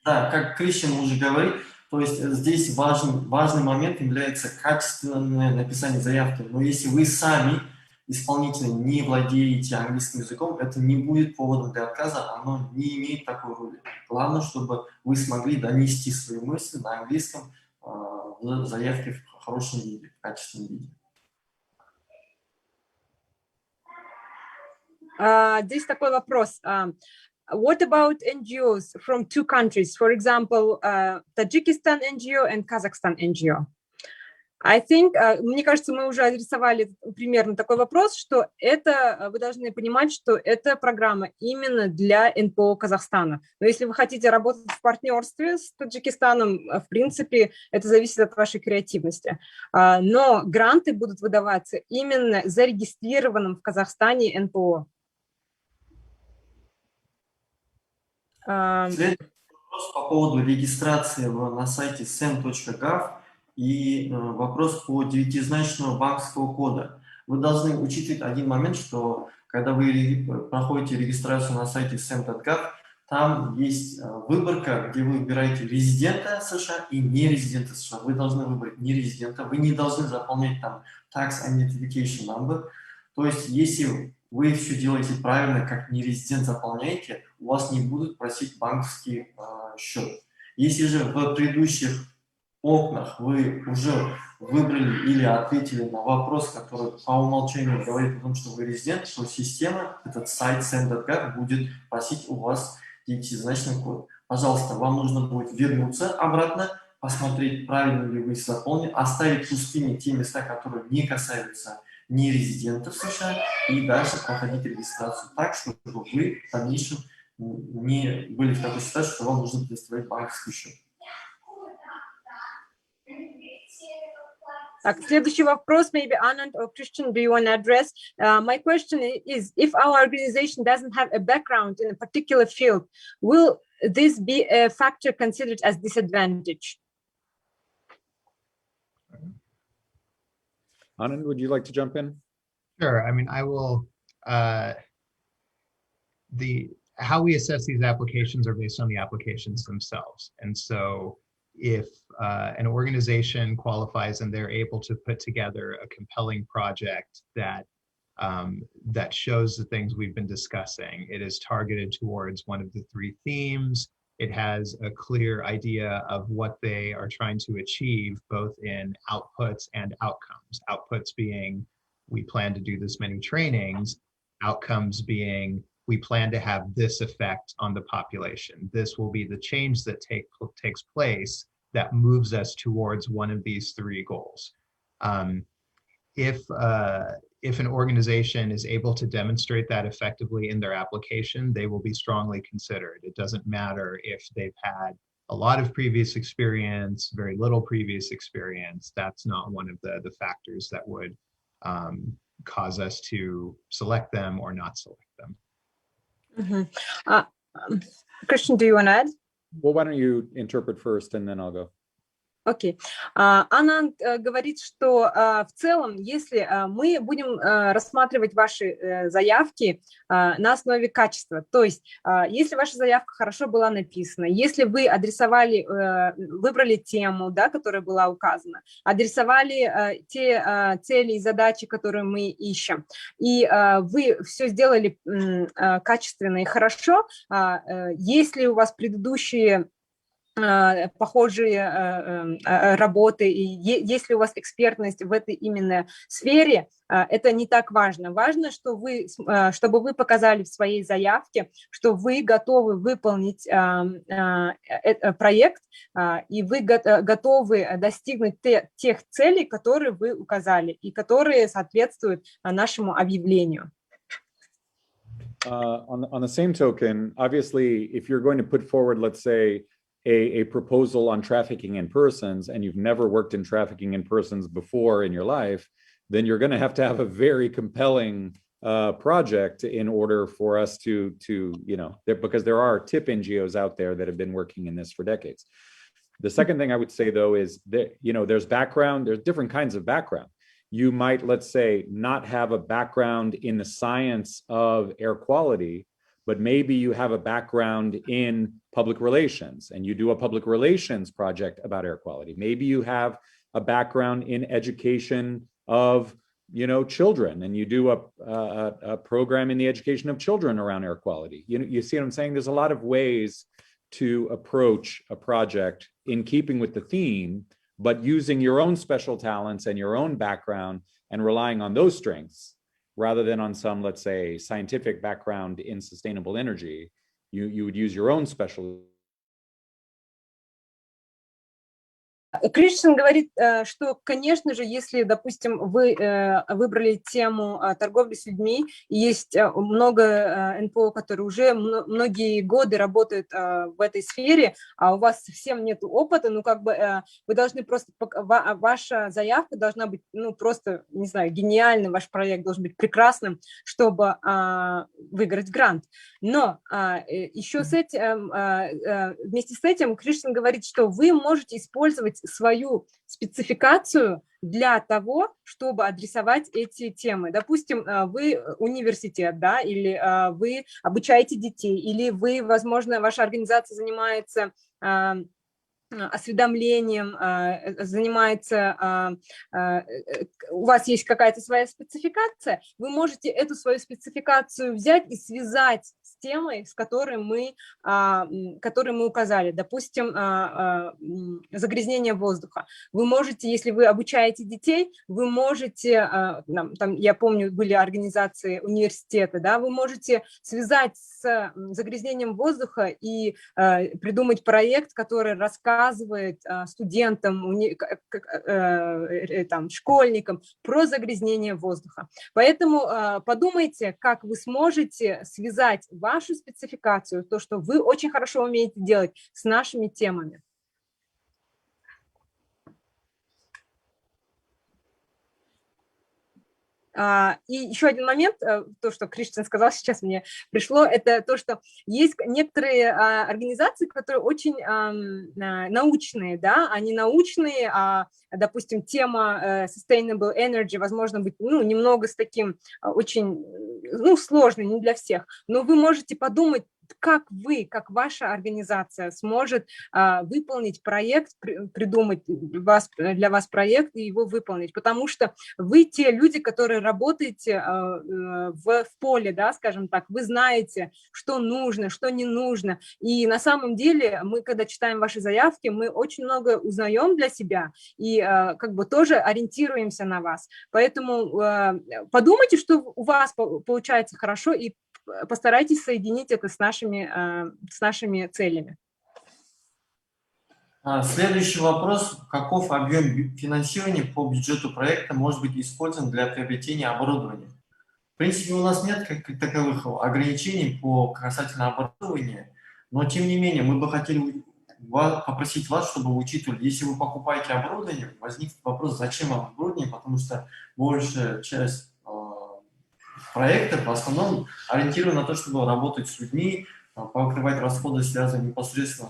Да, как Кристиан уже говорит, то есть здесь важный момент является качественное написание заявки. Но если вы сами, исполнители, не владеете английским языком, это не будет поводом для отказа, оно не имеет такой роли. Главное, чтобы вы смогли донести свои мысли на английском в заявке в хорошем виде, в качественном виде.
Здесь такой вопрос. What about NGOs from two countries, for example, Tajikistan NGO and Kazakhstan NGO? I think, мне кажется, мы уже адресовали примерно такой вопрос, что это, вы должны понимать, что это программа именно для НПО Казахстана. Но если вы хотите работать в партнерстве с Таджикистаном, в принципе, это зависит от вашей креативности. Но гранты будут выдаваться именно зарегистрированным в Казахстане НПО.
Следующий вопрос по поводу регистрации на сайте sem.gov и вопрос по девятизначного банковского кода. Вы должны учитывать один момент, что когда вы проходите регистрацию на сайте sem.gov, там есть выборка, где вы выбираете резидента США и нерезидента США. Вы должны выбрать нерезидента, вы не должны заполнять там Tax Identification Number. То есть, если вы все делаете правильно, как нерезидент заполняете, у вас не будут просить банковский счет. Если же в предыдущих окнах вы уже выбрали или ответили на вопрос, который по умолчанию говорит о том, что вы резидент, то система, этот сайт send.gov будет просить у вас девятизначный код. Пожалуйста, вам нужно будет вернуться обратно, посмотреть, правильно ли вы заполнили, оставить пустыми те места, которые не касаются нерезидентов США, и дальше проходить регистрацию так, чтобы вы в дальнейшем не были в такой ситуации, что вам нужно предоставлять банковский счет.
Так, следующий вопрос, maybe Anand or Christian, do you want to address? My question is, if our organization doesn't have a background in a particular field, will this be a factor considered as disadvantage?
Anand, would you like to jump in?
Sure. I mean, I will. How we assess these applications are based on the applications themselves, and so if an organization qualifies and they're able to put together a compelling project that that shows the things we've been discussing, it is targeted towards one of the three themes. It has a clear idea of what they are trying to achieve, both in outputs and outcomes. Outputs being, we plan to do this many trainings. Outcomes being, we plan to have this effect on the population. This will be the change that takes place that moves us towards one of these three goals. If an organization is able to demonstrate that effectively in their application, they will be strongly considered. It doesn't matter if they've had a lot of previous experience, very little previous experience. That's not one of the factors that would cause us to select them or not select them.
Christian, do you want to add?
Well, why don't you interpret first and then I'll go.
Окей. Ананд говорит, что в целом, если мы будем рассматривать ваши заявки на основе качества, то есть если ваша заявка хорошо была написана, если вы адресовали, выбрали тему, да, которая была указана, адресовали те цели и задачи, которые мы ищем, и вы все сделали качественно и хорошо, если у вас предыдущие похожие работы, и если у вас экспертность в этой именно сфере, это не так важно. Важно, что чтобы вы показали в своей заявке, что вы готовы выполнить проект, и вы готовы достигнуть тех целей, которые вы указали, и которые соответствуют нашему объявлению.
On the same token, obviously, if you're going to put forward, let's say, a proposal on trafficking in persons, and you've never worked in trafficking in persons before in your life, then you're going to have a very compelling project in order for us to because there are tip NGOs out there that have been working in this for decades. The second thing I would say, though, is that, there's background, there's different kinds of background. You might, let's say, not have a background in the science of air quality, but maybe you have a background in public relations and you do a public relations project about air quality. Maybe you have a background in education of, children, and you do a program in the education of children around air quality. You see what I'm saying? There's a lot of ways to approach a project in keeping with the theme, but using your own special talents and your own background and relying on those strengths, rather than on some, let's say, scientific background in sustainable energy. You would use your own special.
Кристиан говорит, что, конечно же, если, допустим, вы выбрали тему торговли с людьми, и есть много НПО, которые уже многие годы работают в этой сфере, а у вас совсем нет опыта, вы должны просто, ваша заявка должна быть, просто, не знаю, гениальным, ваш проект должен быть прекрасным, чтобы выиграть грант. Но еще вместе с этим Кристиан говорит, что вы можете использовать свою спецификацию для того, чтобы адресовать эти темы. Допустим, вы университет, да, или вы обучаете детей, или вы, возможно, ваша организация занимается осведомлением, занимается, у вас есть какая-то своя спецификация, вы можете эту свою спецификацию взять и связать с темой, с которой мы указали. Допустим, загрязнение воздуха. Вы можете, если вы обучаете детей, вы можете, там, я помню, были организации университета, да, вы можете связать с загрязнением воздуха и придумать проект, который рассказывает студентам, там, школьникам про загрязнение воздуха. Поэтому подумайте, как вы сможете связать вашу спецификацию, то, что вы очень хорошо умеете делать, с нашими темами. И еще один момент, то, что Криштиан сказал, сейчас мне пришло, это то, что есть некоторые организации, которые очень научные, да, они научные, допустим, тема Sustainable Energy, возможно, быть, немного с таким очень, сложной, не для всех, но вы можете подумать, как вы, как ваша организация сможет выполнить проект, придумать для вас проект и его выполнить, потому что вы те люди, которые работаете в поле, да, скажем так, вы знаете, что нужно, что не нужно, и на самом деле мы, когда читаем ваши заявки, мы очень много узнаем для себя и как бы тоже ориентируемся на вас, поэтому подумайте, что у вас получается хорошо, и постарайтесь соединить это с нашими целями.
Следующий вопрос. Каков объем финансирования по бюджету проекта может быть использован для приобретения оборудования? В принципе, у нас нет таковых ограничений касательно оборудования, но тем не менее мы бы хотели попросить вас, чтобы вы учитывали, если вы покупаете оборудование, возникнет вопрос, зачем оборудование, потому что большая часть проектов в основном ориентированы на то, чтобы работать с людьми, покрывать расходы, связанные непосредственно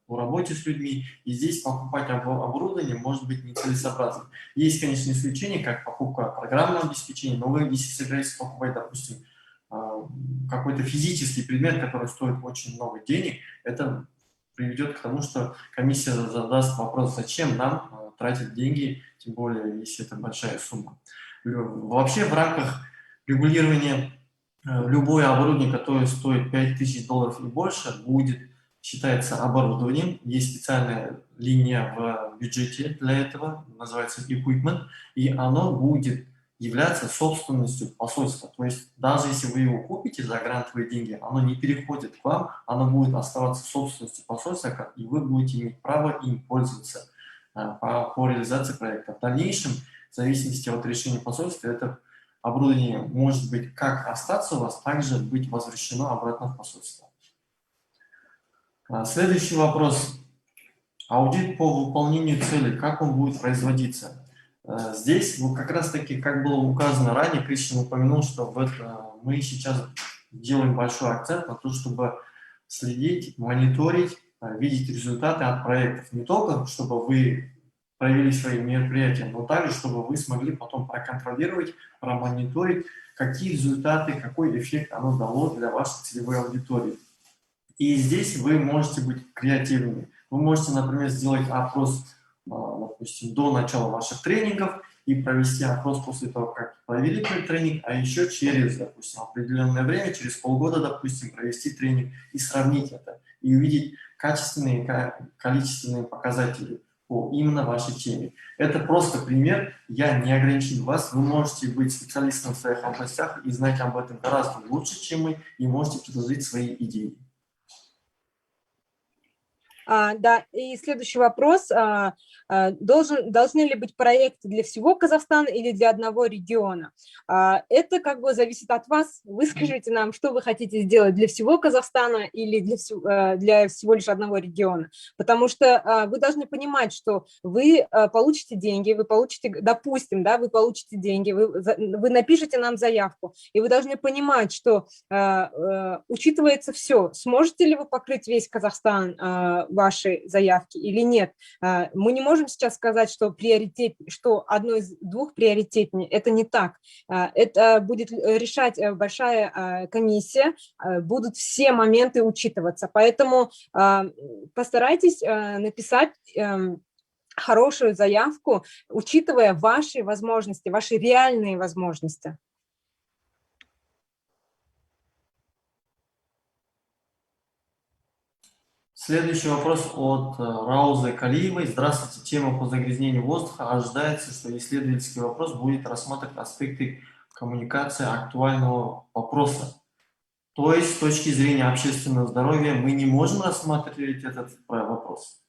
по работе с людьми. И здесь покупать оборудование может быть нецелесообразно. Есть, конечно, исключения, как покупка программного обеспечения, но вы, если собираетесь покупать, допустим, какой-то физический предмет, который стоит очень много денег, это приведет к тому, что комиссия задаст вопрос, зачем нам тратить деньги, тем более, если это большая сумма. Вообще, в рамках регулирования любое оборудование, которое стоит $5000 и больше, считается оборудованием. Есть специальная линия в бюджете для этого, называется equipment, и оно будет являться собственностью посольства. То есть даже если вы его купите за грантовые деньги, оно не переходит к вам, оно будет оставаться собственностью посольства, и вы будете иметь право им пользоваться по реализации проекта. В дальнейшем, в зависимости от решения посольства, это оборудование может быть как остаться у вас, также быть возвращено обратно в посольство. Следующий вопрос. Аудит по выполнению целей. Как он будет производиться? Здесь как раз таки, как было указано ранее, Кристиан упомянул, что мы сейчас делаем большой акцент на то, чтобы следить, мониторить, видеть результаты от проектов. Не только, чтобы вы провели свои мероприятия, но также, чтобы вы смогли потом проконтролировать, промониторить, какие результаты, какой эффект оно дало для вашей целевой аудитории. И здесь вы можете быть креативными. Вы можете, например, сделать опрос, допустим, до начала ваших тренингов и провести опрос после того, как провели тренинг, а еще через, допустим, определенное время, через полгода, допустим, провести тренинг и сравнить это, и увидеть качественные и количественные показатели по именно вашей теме. Это просто пример, я не ограничил вас, вы можете быть специалистом в своих областях и знать об этом гораздо лучше, чем мы, и можете предложить свои идеи.
Да, и следующий вопрос. Должны ли быть проекты для всего Казахстана или для одного региона? Это как бы зависит от вас. Вы скажите нам, что вы хотите сделать для всего Казахстана или для всего лишь одного региона. Потому что вы должны понимать, что вы получите деньги, вы получите, допустим, да, вы получите деньги, вы напишите нам заявку, и вы должны понимать, что учитывается все. Сможете ли вы покрыть весь Казахстан вашей заявки или нет. Мы не можем сейчас сказать, что одно из двух приоритетнее. Это не так. Это будет решать большая комиссия, будут все моменты учитываться. Поэтому постарайтесь написать хорошую заявку, учитывая ваши возможности, ваши реальные возможности.
Следующий вопрос от Раузы Калиевой. Здравствуйте. Тема по загрязнению воздуха. Ожидается, что исследовательский вопрос будет рассматривать аспекты коммуникации актуального вопроса. То есть, с точки зрения общественного здоровья, мы не можем рассматривать этот вопрос.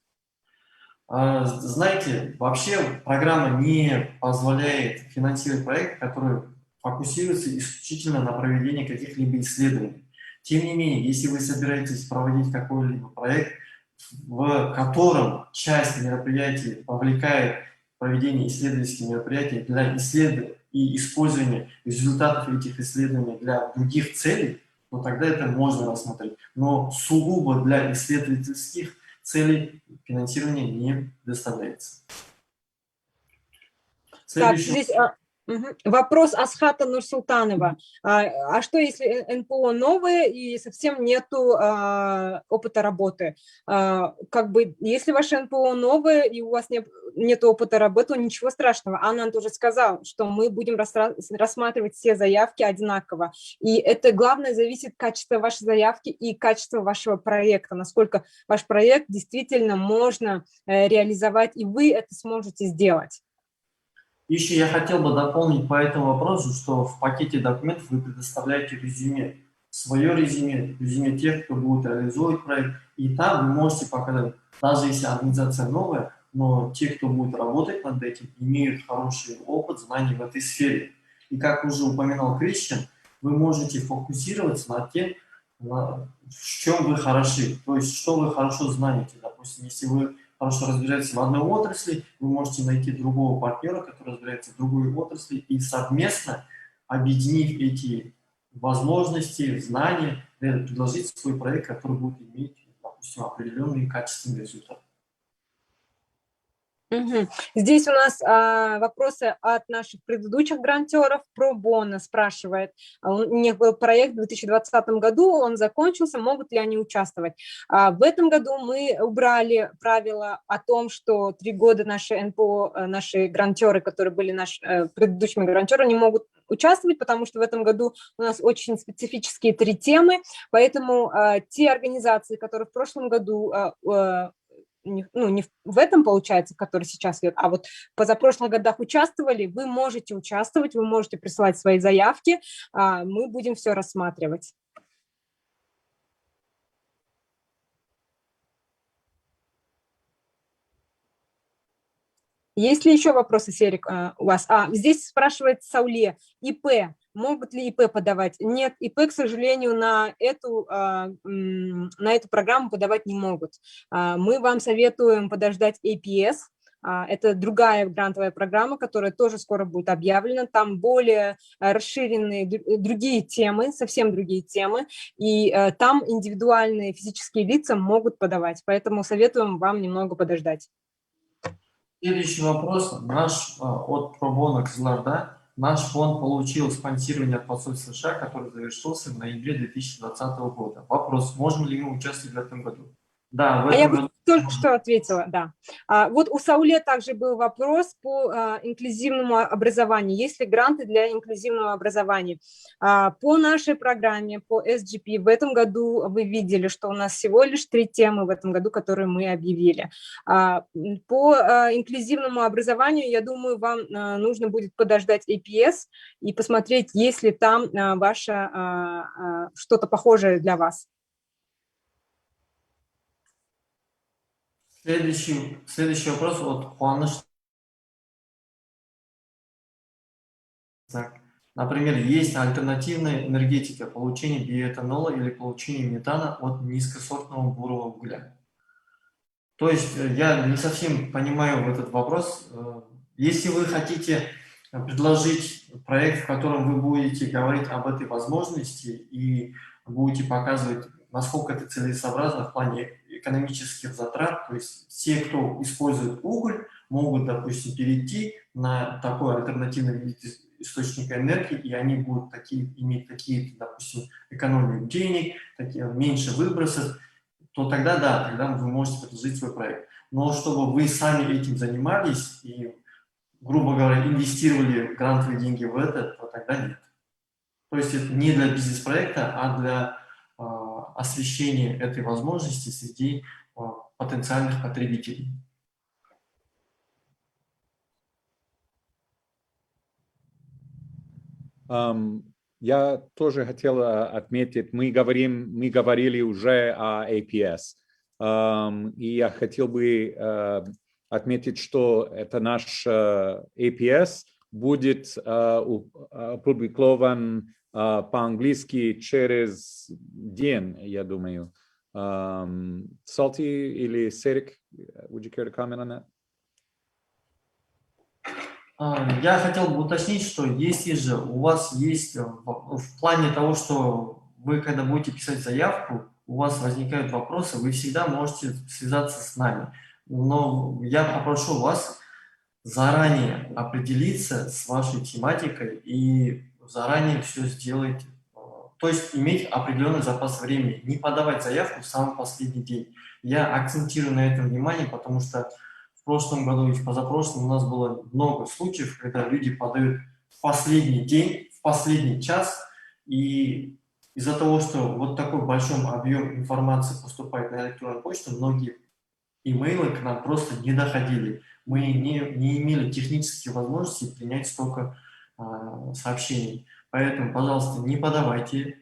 Знаете, вообще программа не позволяет финансировать проекты, которые фокусируются исключительно на проведении каких-либо исследований. Тем не менее, если вы собираетесь проводить какой-либо проект, в котором часть мероприятий вовлекает проведение исследовательских мероприятий для исследования и использования результатов этих исследований для других целей, то тогда это можно рассмотреть. Но сугубо для исследовательских целей финансирование не доставляется.
Так, здесь вопрос Асхата Нурсултанова. А что если НПО новые и совсем нету опыта работы? Как бы, если ваше НПО новое и у вас нет опыта работы, ничего страшного. Анна тоже сказала, что мы будем рассматривать все заявки одинаково. И это главное зависит от качества вашей заявки и качества вашего проекта, насколько ваш проект действительно можно реализовать, и вы это сможете сделать.
Еще я хотел бы дополнить по этому вопросу, что в пакете документов вы предоставляете резюме. Свое резюме тех, кто будет реализовывать проект. И там вы можете показать, даже если организация новая, но те, кто будет работать над этим, имеют хороший опыт, знания в этой сфере. И как уже упоминал Кристиан, вы можете фокусироваться на тем, в чем вы хороши. То есть, что вы хорошо знаете. Допустим, если вы хорошо разбираетесь в одной отрасли, вы можете найти другого партнера, который разбирается в другой отрасли, и совместно, объединив эти возможности, знания, предложить свой проект, который будет иметь, допустим, определенные качественные результаты.
Здесь у нас вопросы от наших предыдущих грантеров. Про Бона спрашивает. У них был проект в 2020 году, он закончился, могут ли они участвовать? В этом году мы убрали правило о том, что 3 года наши НПО, наши грантеры, которые были предыдущими грантерами, не могут участвовать, потому что в этом году у нас очень специфические 3 темы, поэтому те организации, которые в прошлом году не в этом, получается, который сейчас идет, а вот в позапрошлых годах участвовали, вы можете участвовать, вы можете присылать свои заявки, мы будем все рассматривать. Есть ли еще вопросы, Серик, у вас? Здесь спрашивает Сауле, ИП. Могут ли ИП подавать? Нет, ИП, к сожалению, на эту программу подавать не могут. Мы вам советуем подождать APS. Это другая грантовая программа, которая тоже скоро будет объявлена. Там более расширенные другие темы, совсем другие темы. И там индивидуальные физические лица могут подавать. Поэтому советуем вам немного подождать.
Следующий вопрос от Пробона Кызылорда. Наш фонд получил спонсирование от посольства США, который завершился в ноябре 2020 года. Вопрос, можем ли мы участвовать в этом году? Да, в этом году.
Только что ответила, да. Вот у Сауле также был вопрос по инклюзивному образованию. Есть ли гранты для инклюзивного образования? По нашей программе, по SGP, в этом году вы видели, что у нас всего лишь 3 темы в этом году, которые мы объявили. По инклюзивному образованию, я думаю, вам нужно будет подождать APS и посмотреть, есть ли там ваше что-то похожее для вас.
Следующий вопрос от Хуаныш. Например, есть альтернативная энергетика получения биоэтанола или получения метана от низкосортного бурого угля. То есть я не совсем понимаю этот вопрос. Если вы хотите предложить проект, в котором вы будете говорить об этой возможности и будете показывать, насколько это целесообразно в плане экономических затрат, то есть те, кто использует уголь, могут, допустим, перейти на такой альтернативный вид источника энергии, и они будут иметь такие, допустим, экономию денег, меньше выбросов, то тогда да, тогда вы можете предложить свой проект. Но чтобы вы сами этим занимались и, грубо говоря, инвестировали грантовые деньги в это, то тогда нет. То есть это не для бизнес-проекта, а для освещения этой возможности среди потенциальных потребителей.
Я тоже хотел отметить, мы говорили уже о APS, и я хотел бы отметить, что это наш APS будет опубликован по-английски через день, я думаю. Salty или Серик, would you care to comment on that?
Я хотел бы уточнить, что если же у вас есть в плане того, что вы, когда будете писать заявку, у вас возникают вопросы, вы всегда можете связаться с нами. Но я попрошу вас заранее определиться с вашей тематикой и заранее все сделать, то есть иметь определенный запас времени, не подавать заявку в самый последний день. Я акцентирую на этом внимание, потому что в прошлом году и в позапрошлом у нас было много случаев, когда люди подают в последний день, в последний час, и из-за того, что вот такой большой объем информации поступает на электронную почту, многие имейлы к нам просто не доходили. Мы не имели технических возможностей принять столько сообщений. Поэтому, пожалуйста, не подавайте,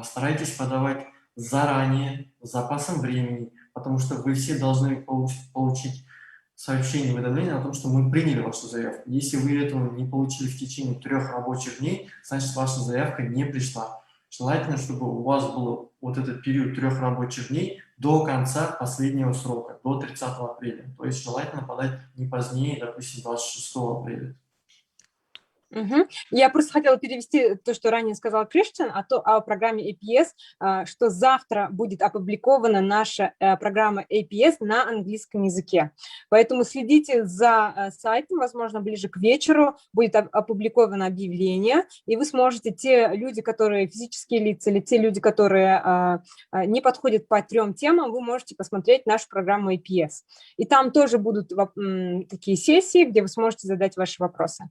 старайтесь подавать заранее, с запасом времени, потому что вы все должны получить сообщение, уведомление о том, что мы приняли вашу заявку. Если вы этого не получили в течение 3 рабочих дней, значит, ваша заявка не пришла. Желательно, чтобы у вас был вот этот период 3 рабочих дней до конца последнего срока, до 30 апреля. То есть желательно подать не позднее, допустим, 26 апреля.
Я просто хотела перевести то, что ранее сказал Кристиан, о программе APS, что завтра будет опубликована наша программа APS на английском языке. Поэтому следите за сайтом, возможно, ближе к вечеру будет опубликовано объявление, и вы сможете, те люди, которые физические лица, или те люди, которые не подходят по 3 темам, вы можете посмотреть нашу программу APS. И там тоже будут такие сессии, где вы сможете задать ваши вопросы.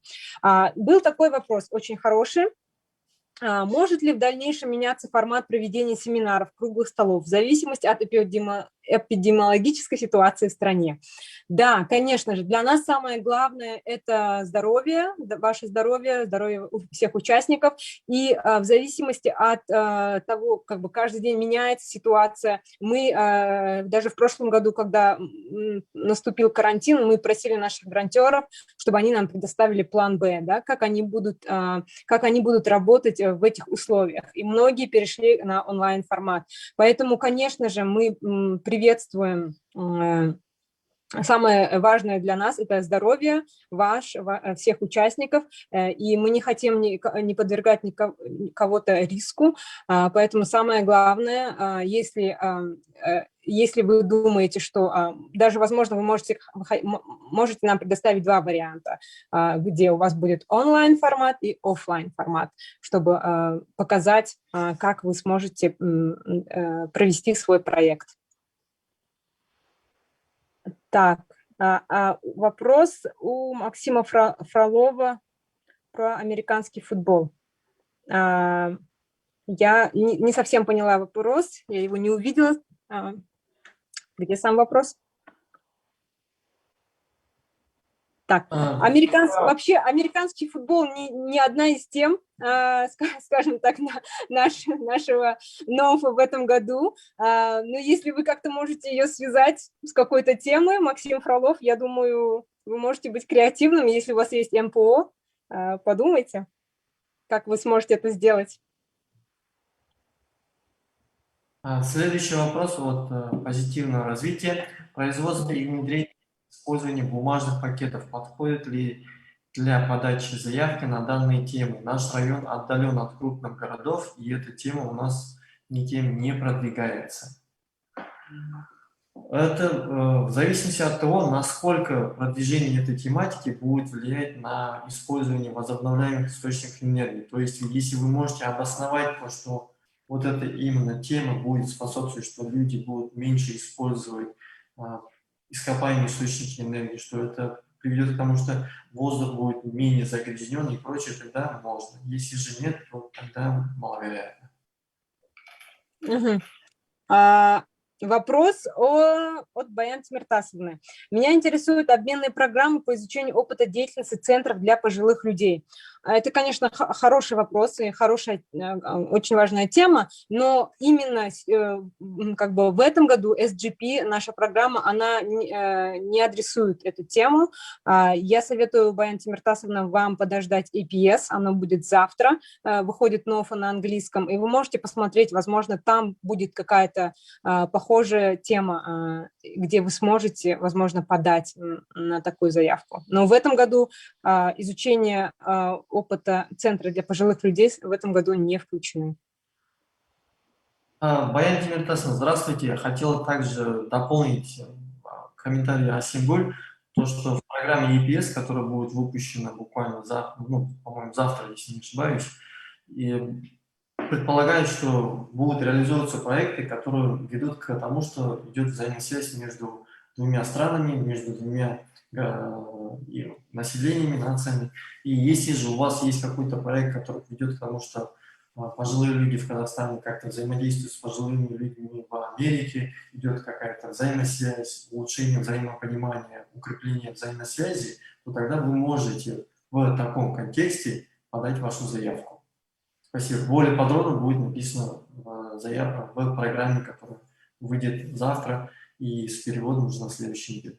Был такой вопрос, очень хороший. Может ли в дальнейшем меняться формат проведения семинаров, круглых столов в зависимости от эпидемиологической ситуации в стране? Да, конечно же, для нас самое главное – это здоровье, ваше здоровье, здоровье всех участников. И в зависимости от того, как бы каждый день меняется ситуация, мы даже в прошлом году, когда наступил карантин, мы просили наших грантеров, чтобы они нам предоставили план «Б», да, как они будут работать в этих условиях. И многие перешли на онлайн-формат. Поэтому, конечно же, мы приветствуем. Самое важное для нас – это здоровье всех участников, и мы не хотим не подвергать кого-то риску, поэтому самое главное, если вы думаете, что даже, возможно, вы можете нам предоставить 2 варианта, где у вас будет онлайн-формат и офлайн-формат, чтобы показать, как вы сможете провести свой проект. Так, вопрос у Максима Фролова про американский футбол. Я не совсем поняла вопрос, я его не увидела. Где сам вопрос? Так, вообще американский футбол не одна из тем, скажем так, нашего нового в этом году. Но если вы как-то можете ее связать с какой-то темой, Максим Фролов, я думаю, вы можете быть креативным. Если у вас есть МПО, подумайте, как вы сможете это сделать.
Следующий вопрос позитивного развития. Производство и внедрение использование бумажных пакетов подходит ли для подачи заявки на данные темы? Наш район отдален от крупных городов, и эта тема у нас никем не продвигается. Это в зависимости от того, насколько продвижение этой тематики будет влиять на использование возобновляемых источников энергии. То есть, если вы можете обосновать то, что вот эта именно тема будет способствовать, что люди будут меньше использовать ископаемые источники энергии, что это приведет к тому, что воздух будет менее загрязнен и прочее, тогда можно. Если же нет, то тогда маловероятно.
Вопрос от Баян Тимиртасовны. Меня интересуют обменные программы по изучению опыта деятельности центров для пожилых людей. Это, конечно, хороший вопрос и хорошая, очень важная тема, но именно как бы в этом году SGP, наша программа, она не адресует эту тему. Я советую, Баян Тимиртасовна, вам подождать APS, оно будет завтра, выходит НОФА на английском, и вы можете посмотреть, возможно, там будет какая-то похожая тема, где вы сможете, возможно, подать на такую заявку. Но в этом году изучение опыта Центра для пожилых людей в этом году не включены.
Баян Тимиртасовна, здравствуйте. Я хотел также дополнить комментарий Асимгуль, то, что в программе EPS, которая будет выпущена буквально по-моему, завтра, если не ошибаюсь, и предполагает, что будут реализовываться проекты, которые ведут к тому, что идет взаимосвязь между двумя странами, между двумя населениями, нациями. И если же у вас есть какой-то проект, который ведет к тому, что пожилые люди в Казахстане как-то взаимодействуют с пожилыми людьми в Америке, идет какая-то взаимосвязь, улучшение взаимопонимания, укрепление взаимосвязи, то тогда вы можете в таком контексте подать вашу заявку. Спасибо. Более подробно будет написано в программе, которая выйдет завтра, и с переводом уже на следующей неделе.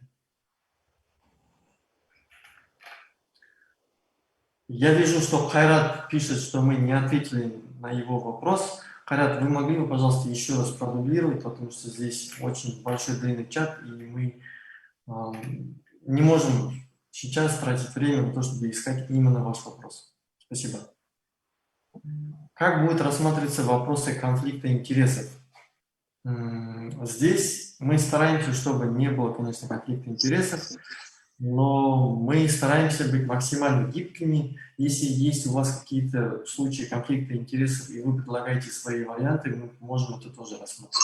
Я вижу, что Хайрат пишет, что мы не ответили на его вопрос. Хайрат, вы могли бы, пожалуйста, еще раз продублировать, потому что здесь очень большой длинный чат, и мы не можем сейчас тратить время на то, чтобы искать именно ваш вопрос. Спасибо. Как будут рассматриваться вопросы конфликта интересов? Здесь мы стараемся, чтобы не было, конечно, конфликта интересов, но мы стараемся быть максимально гибкими. Если есть у вас какие-то случаи конфликта интересов, и вы предлагаете свои варианты, мы можем это тоже рассмотреть.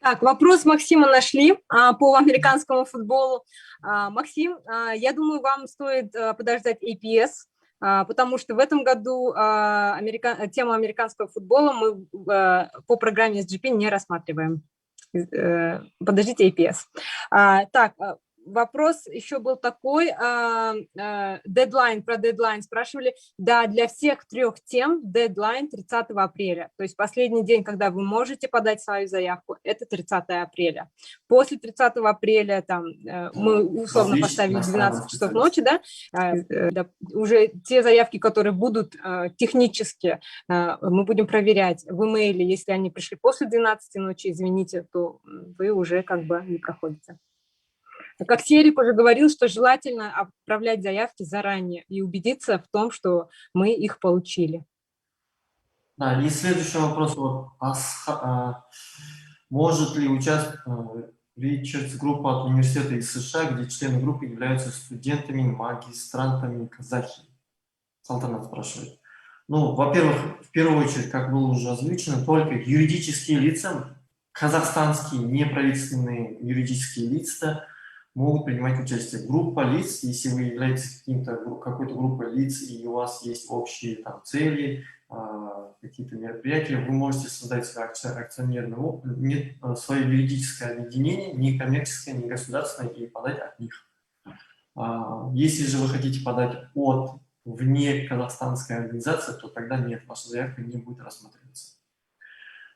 Так, вопрос Максима нашли по американскому футболу. Максим, я думаю, вам стоит подождать APS, потому что в этом году тему американского футбола мы по программе SGP не рассматриваем. Подождите APS. Так, вопрос еще был такой, дедлайн, про дедлайн спрашивали. Да, для всех 3 тем дедлайн 30 апреля. То есть последний день, когда вы можете подать свою заявку, это 30 апреля. После 30 апреля там, мы условно поставили 12 часов ночи, да, уже те заявки, которые будут технически, мы будем проверять в имейле, если они пришли после 12 ночи, извините, то вы уже как бы не проходите. Как Серик уже говорил, что желательно отправлять заявки заранее и убедиться в том, что мы их получили.
Да, и следующий вопрос. Может ли участвовать группа от университета из США, где члены группы являются студентами, магистрантами казахи? Салтанат спрашивает. Ну, во-первых, в первую очередь, как было уже озвучено, только юридические лица, казахстанские неправительственные юридические лица, могут принимать участие. Группа лиц, если вы являетесь какой-то группой лиц и у вас есть общие там, цели, какие-то мероприятия, вы можете создать свое свое юридическое объединение, не коммерческое, не государственное, и подать от них. Если же вы хотите подать от вне казахстанской организации, то тогда нет, ваша заявка не будет рассматриваться.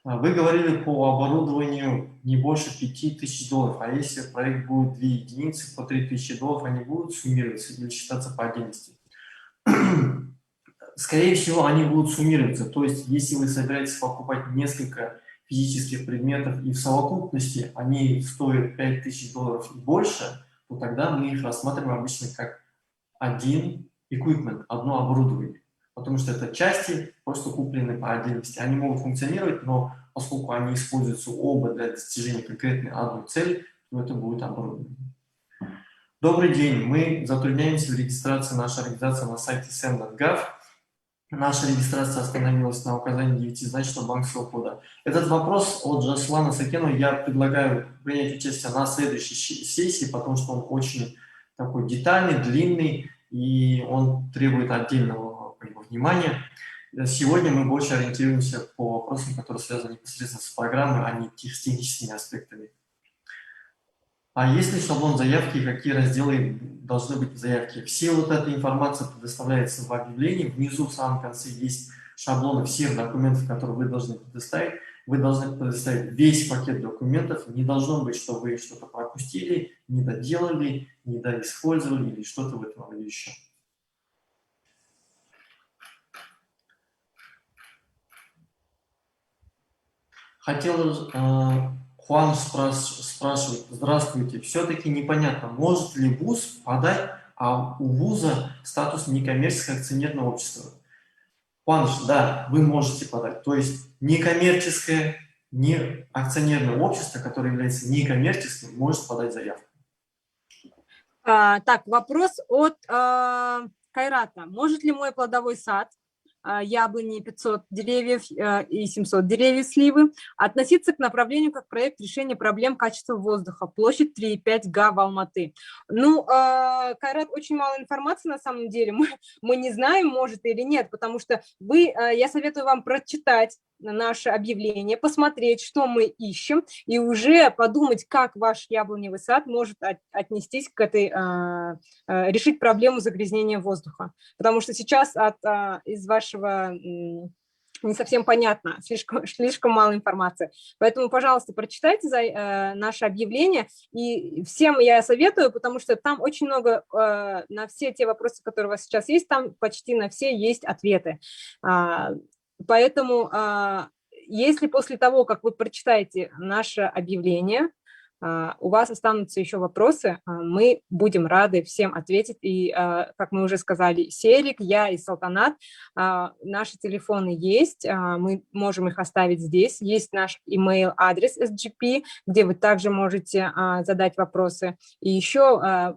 Вы говорили по оборудованию не больше $5000, а если проект будет 2 единицы по $3000, они будут суммироваться или считаться по отдельности? Скорее всего, они будут суммироваться. То есть, если вы собираетесь покупать несколько физических предметов и в совокупности они стоят $5000 и больше, то тогда мы их рассматриваем обычно как один equipment, одно оборудование. Потому что это части, просто куплены по отдельности. Они могут функционировать, но поскольку они используются оба для достижения конкретной одной цели, то это будет оборудование. Добрый день. Мы затрудняемся в регистрации нашей организации на сайте sem.gov. Наша регистрация остановилась на указании 9-значного банковского кода. Этот вопрос от Жаслана Сакенова я предлагаю принять участие на следующей сессии, потому что он очень такой детальный, длинный, и он требует отдельного внимания. Сегодня мы больше ориентируемся по вопросам, которые связаны непосредственно с программой, а не с техническими аспектами. А есть ли шаблон заявки и какие разделы должны быть в заявке? Все вот эта информация предоставляется в объявлении. Внизу в самом конце есть шаблоны всех документов, которые вы должны предоставить. Вы должны предоставить весь пакет документов. Не должно быть, что вы что-то пропустили, не доделали, не доиспользовали или что-то в этом роде еще. Хотел Хуан спрашивает, здравствуйте, все-таки непонятно, может ли вуз подать, а у вуза статус некоммерческого акционерного общества? Хуан, да, вы можете подать, то есть некоммерческое, не акционерное общество, которое является некоммерческим, может подать заявку.
Так, вопрос от Кайрата. Может ли мой плодовой сад, яблони 500 деревьев и 700 деревьев сливы, относиться к направлению как проект решения проблем качества воздуха, площадь 3,5 га в Алматы? Ну, Кайрат, очень мало информации на самом деле, мы не знаем, может или нет, потому что я советую вам прочитать наше объявление, посмотреть, что мы ищем, и уже подумать, как ваш яблоневый сад может отнестись к этой, решить проблему загрязнения воздуха. Потому что сейчас из вашего не совсем понятно, слишком мало информации. Поэтому, пожалуйста, прочитайте наше объявление, и всем я советую, потому что там очень много, на все те вопросы, которые у вас сейчас есть, там почти на все есть ответы. Поэтому, если после того, как вы прочитаете наше объявление, у вас останутся еще вопросы, мы будем рады всем ответить. И, как мы уже сказали, Серик, я и Салтанат, наши телефоны есть, мы можем их оставить здесь. Есть наш email-адрес SGP, где вы также можете задать вопросы. И еще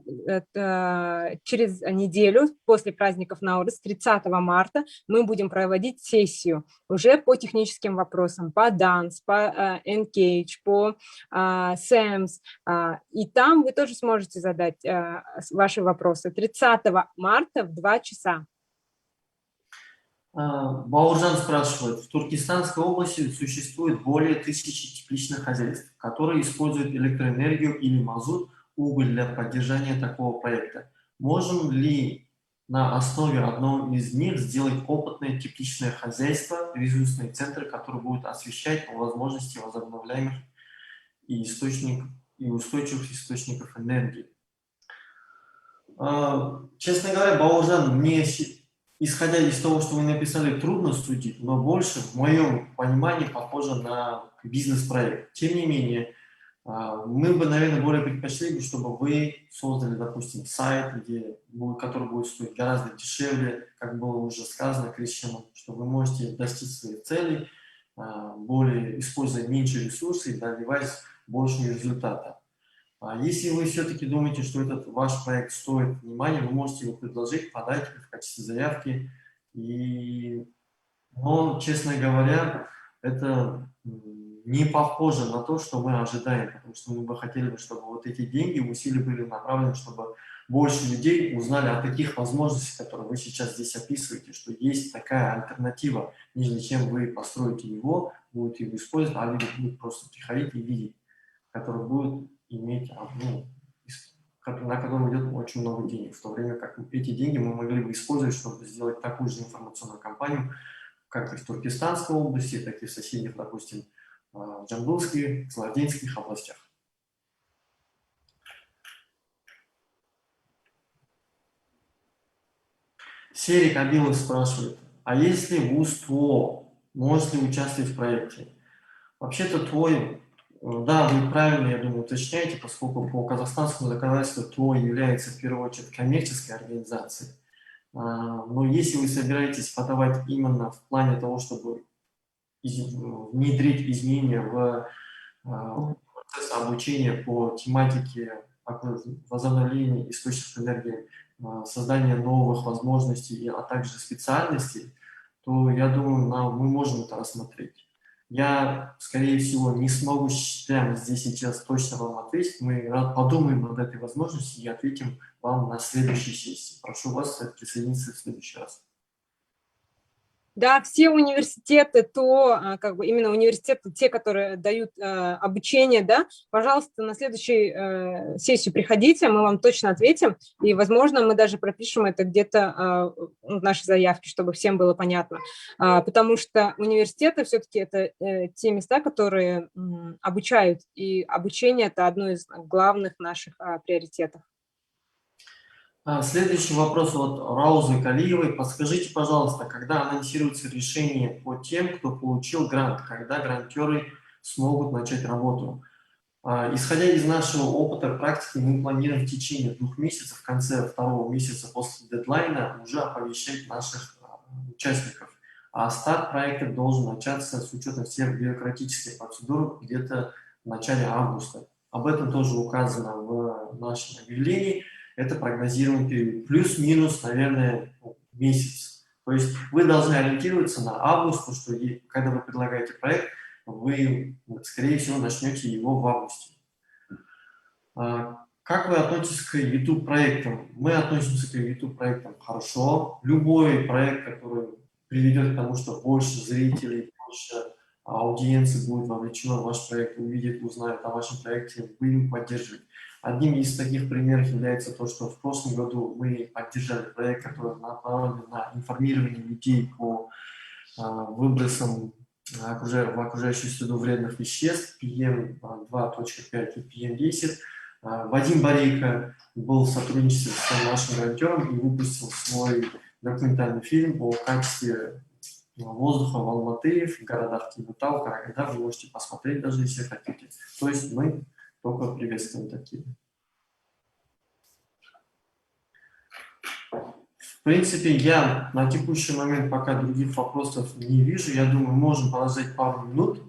через неделю, после праздников Наурыз, 30 марта, мы будем проводить сессию уже по техническим вопросам, по Dance, по Engage, по SAM. И там вы тоже сможете задать ваши вопросы. 30 марта в 2 часа.
Бауржан спрашивает, в Туркестанской области существует более 1000 тепличных хозяйств, которые используют электроэнергию или мазут, уголь для поддержания такого проекта. Можем ли на основе одного из них сделать опытное тепличное хозяйство, ресурсные центры, которые будут освещать по возможности возобновляемых и устойчивых источников энергии? Честно говоря, Бауржан, мне, исходя из того, что вы написали, трудно судить, но больше, в моем понимании, похоже на бизнес-проект. Тем не менее, мы бы, наверное, более предпочли, чтобы вы создали, допустим, сайт, который будет стоить гораздо дешевле, как было уже сказано Кристианом, что вы можете достичь своих целей, используя меньше ресурсов и добиваясь большего результата. Если вы все-таки думаете, что этот ваш проект стоит внимания, вы можете его предложить, подать в качестве заявки. Но, честно говоря, это не похоже на то, что мы ожидаем, потому что мы бы хотели, чтобы вот эти деньги, усилия были направлены, чтобы больше людей узнали о таких возможностях, которые вы сейчас здесь описываете, что есть такая альтернатива, нежели чем вы построите его, будете его использовать, а люди будут просто приходить и видеть, который будет иметь, на котором идет очень много денег, в то время как эти деньги мы могли бы использовать, чтобы сделать такую же информационную кампанию, как и в Туркестанской области, так и в соседних, допустим, Джамбулских, Славдинских областях. Серик Абилов спрашивает, а если вуз ТО, может ли участвовать в проекте? Вообще-то ТО, да, вы правильно, я думаю, уточняете, поскольку по казахстанскому законодательству ТО является в первую очередь коммерческой организацией. Но если вы собираетесь подавать именно в плане того, чтобы внедрить изменения в процесс обучения по тематике возобновления источников энергии, создания новых возможностей, а также специальностей, то, я думаю, мы можем это рассмотреть. Я, скорее всего, не смогу прямо здесь сейчас точно вам ответить. Мы подумаем над этой возможностью и ответим вам на следующей сессии. Прошу вас присоединиться в следующий раз.
Да, все университеты, как бы именно университеты, те, которые дают обучение, да, пожалуйста, на следующую сессию приходите, мы вам точно ответим, и, возможно, мы даже пропишем это где-то в нашей заявке, чтобы всем было понятно, потому что университеты все-таки это те места, которые обучают, и обучение – это одно из главных наших приоритетов.
Следующий вопрос от Раузы Калиевой. Подскажите, пожалуйста, когда анонсируется решение по тем, кто получил грант, когда грантеры смогут начать работу? Исходя из нашего опыта практики, мы планируем в течение 2 месяцев, в конце 2-го месяца после дедлайна уже оповещать наших участников. А старт проекта должен начаться с учетом всех бюрократических процедур где-то в начале августа. Об этом тоже указано в нашем объявлении. Это прогнозируемый период. Плюс-минус, наверное, месяц. То есть вы должны ориентироваться на август, потому что когда вы предлагаете проект, вы, скорее всего, начнете его в августе. Как вы относитесь к YouTube-проектам? Мы относимся к YouTube-проектам хорошо. Любой проект, который приведет к тому, что больше зрителей, больше аудиенции будет вовлечено в ваш проект, увидит, узнает о вашем проекте, будем поддерживать. Одним из таких примеров является то, что в прошлом году мы поддержали проект, который направлен на информирование людей по выбросам в окружающую среду вредных веществ PM2.5 и PM10. Вадим Борейко был в сотрудничестве с нашим грантером и выпустил свой документальный фильм о качестве воздуха в Алматы, в городах Темиртау, Караганда. Вы можете посмотреть, даже если хотите. То есть мы только приветствуем такие. В принципе, я на текущий момент пока других вопросов не вижу. Я думаю, можем подождать пару минут.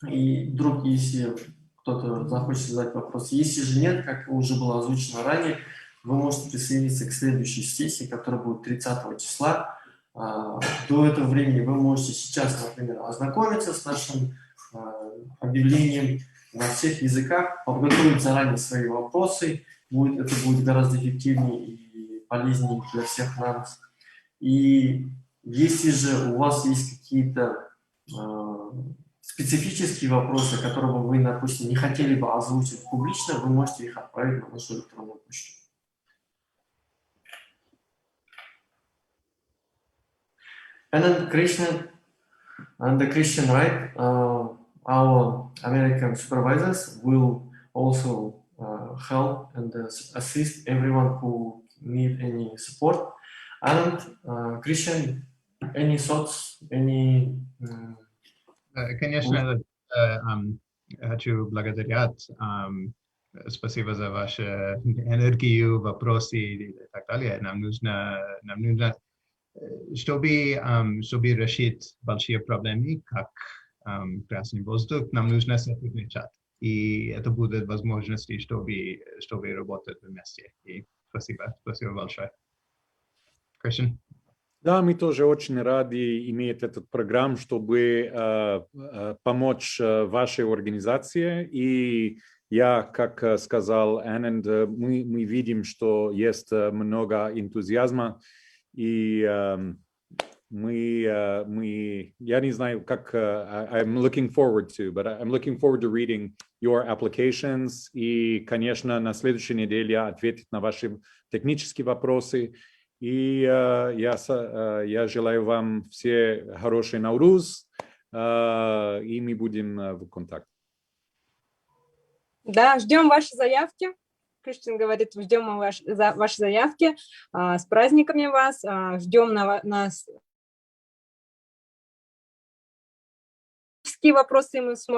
И вдруг, если кто-то захочет задать вопрос. Если же нет, как уже было озвучено ранее, вы можете присоединиться к следующей сессии, которая будет 30 числа. До этого времени вы можете сейчас, например, ознакомиться с нашим объявлением на всех языках, подготовить заранее свои вопросы. Это будет гораздо эффективнее и полезнее для всех нас. И если же у вас есть какие-то специфические вопросы, которые бы вы, допустим, не хотели бы озвучить публично, вы можете их отправить на нашу электронную почту. And then Christian Wright, our American supervisors will also help and assist everyone who need any support. And Christian, any thoughts, any...
Конечно, хочу благодарить. Спасибо за вашу энергию, вопросы и так далее. Нам нужно чтобы решить большие проблемы, как красный воздух, нам нужно сотрудничать. И это будет возможность, чтобы работать вместе. И спасибо большое. Christian?
Да, мы тоже очень рады иметь этот программ, чтобы помочь вашей организации. И я, как сказал Ананд, мы видим, что есть много энтузиазма. И я не знаю, как I'm looking forward to reading your applications. И, конечно, на следующей неделе ответить на ваши технические вопросы. И я желаю вам все хороший Науруз, и мы будем в контакте.
Да, ждем ваши заявки. Кристин говорит, ждем ваши заявки. С праздниками вас. Ждем нас. Вопросы мы сможем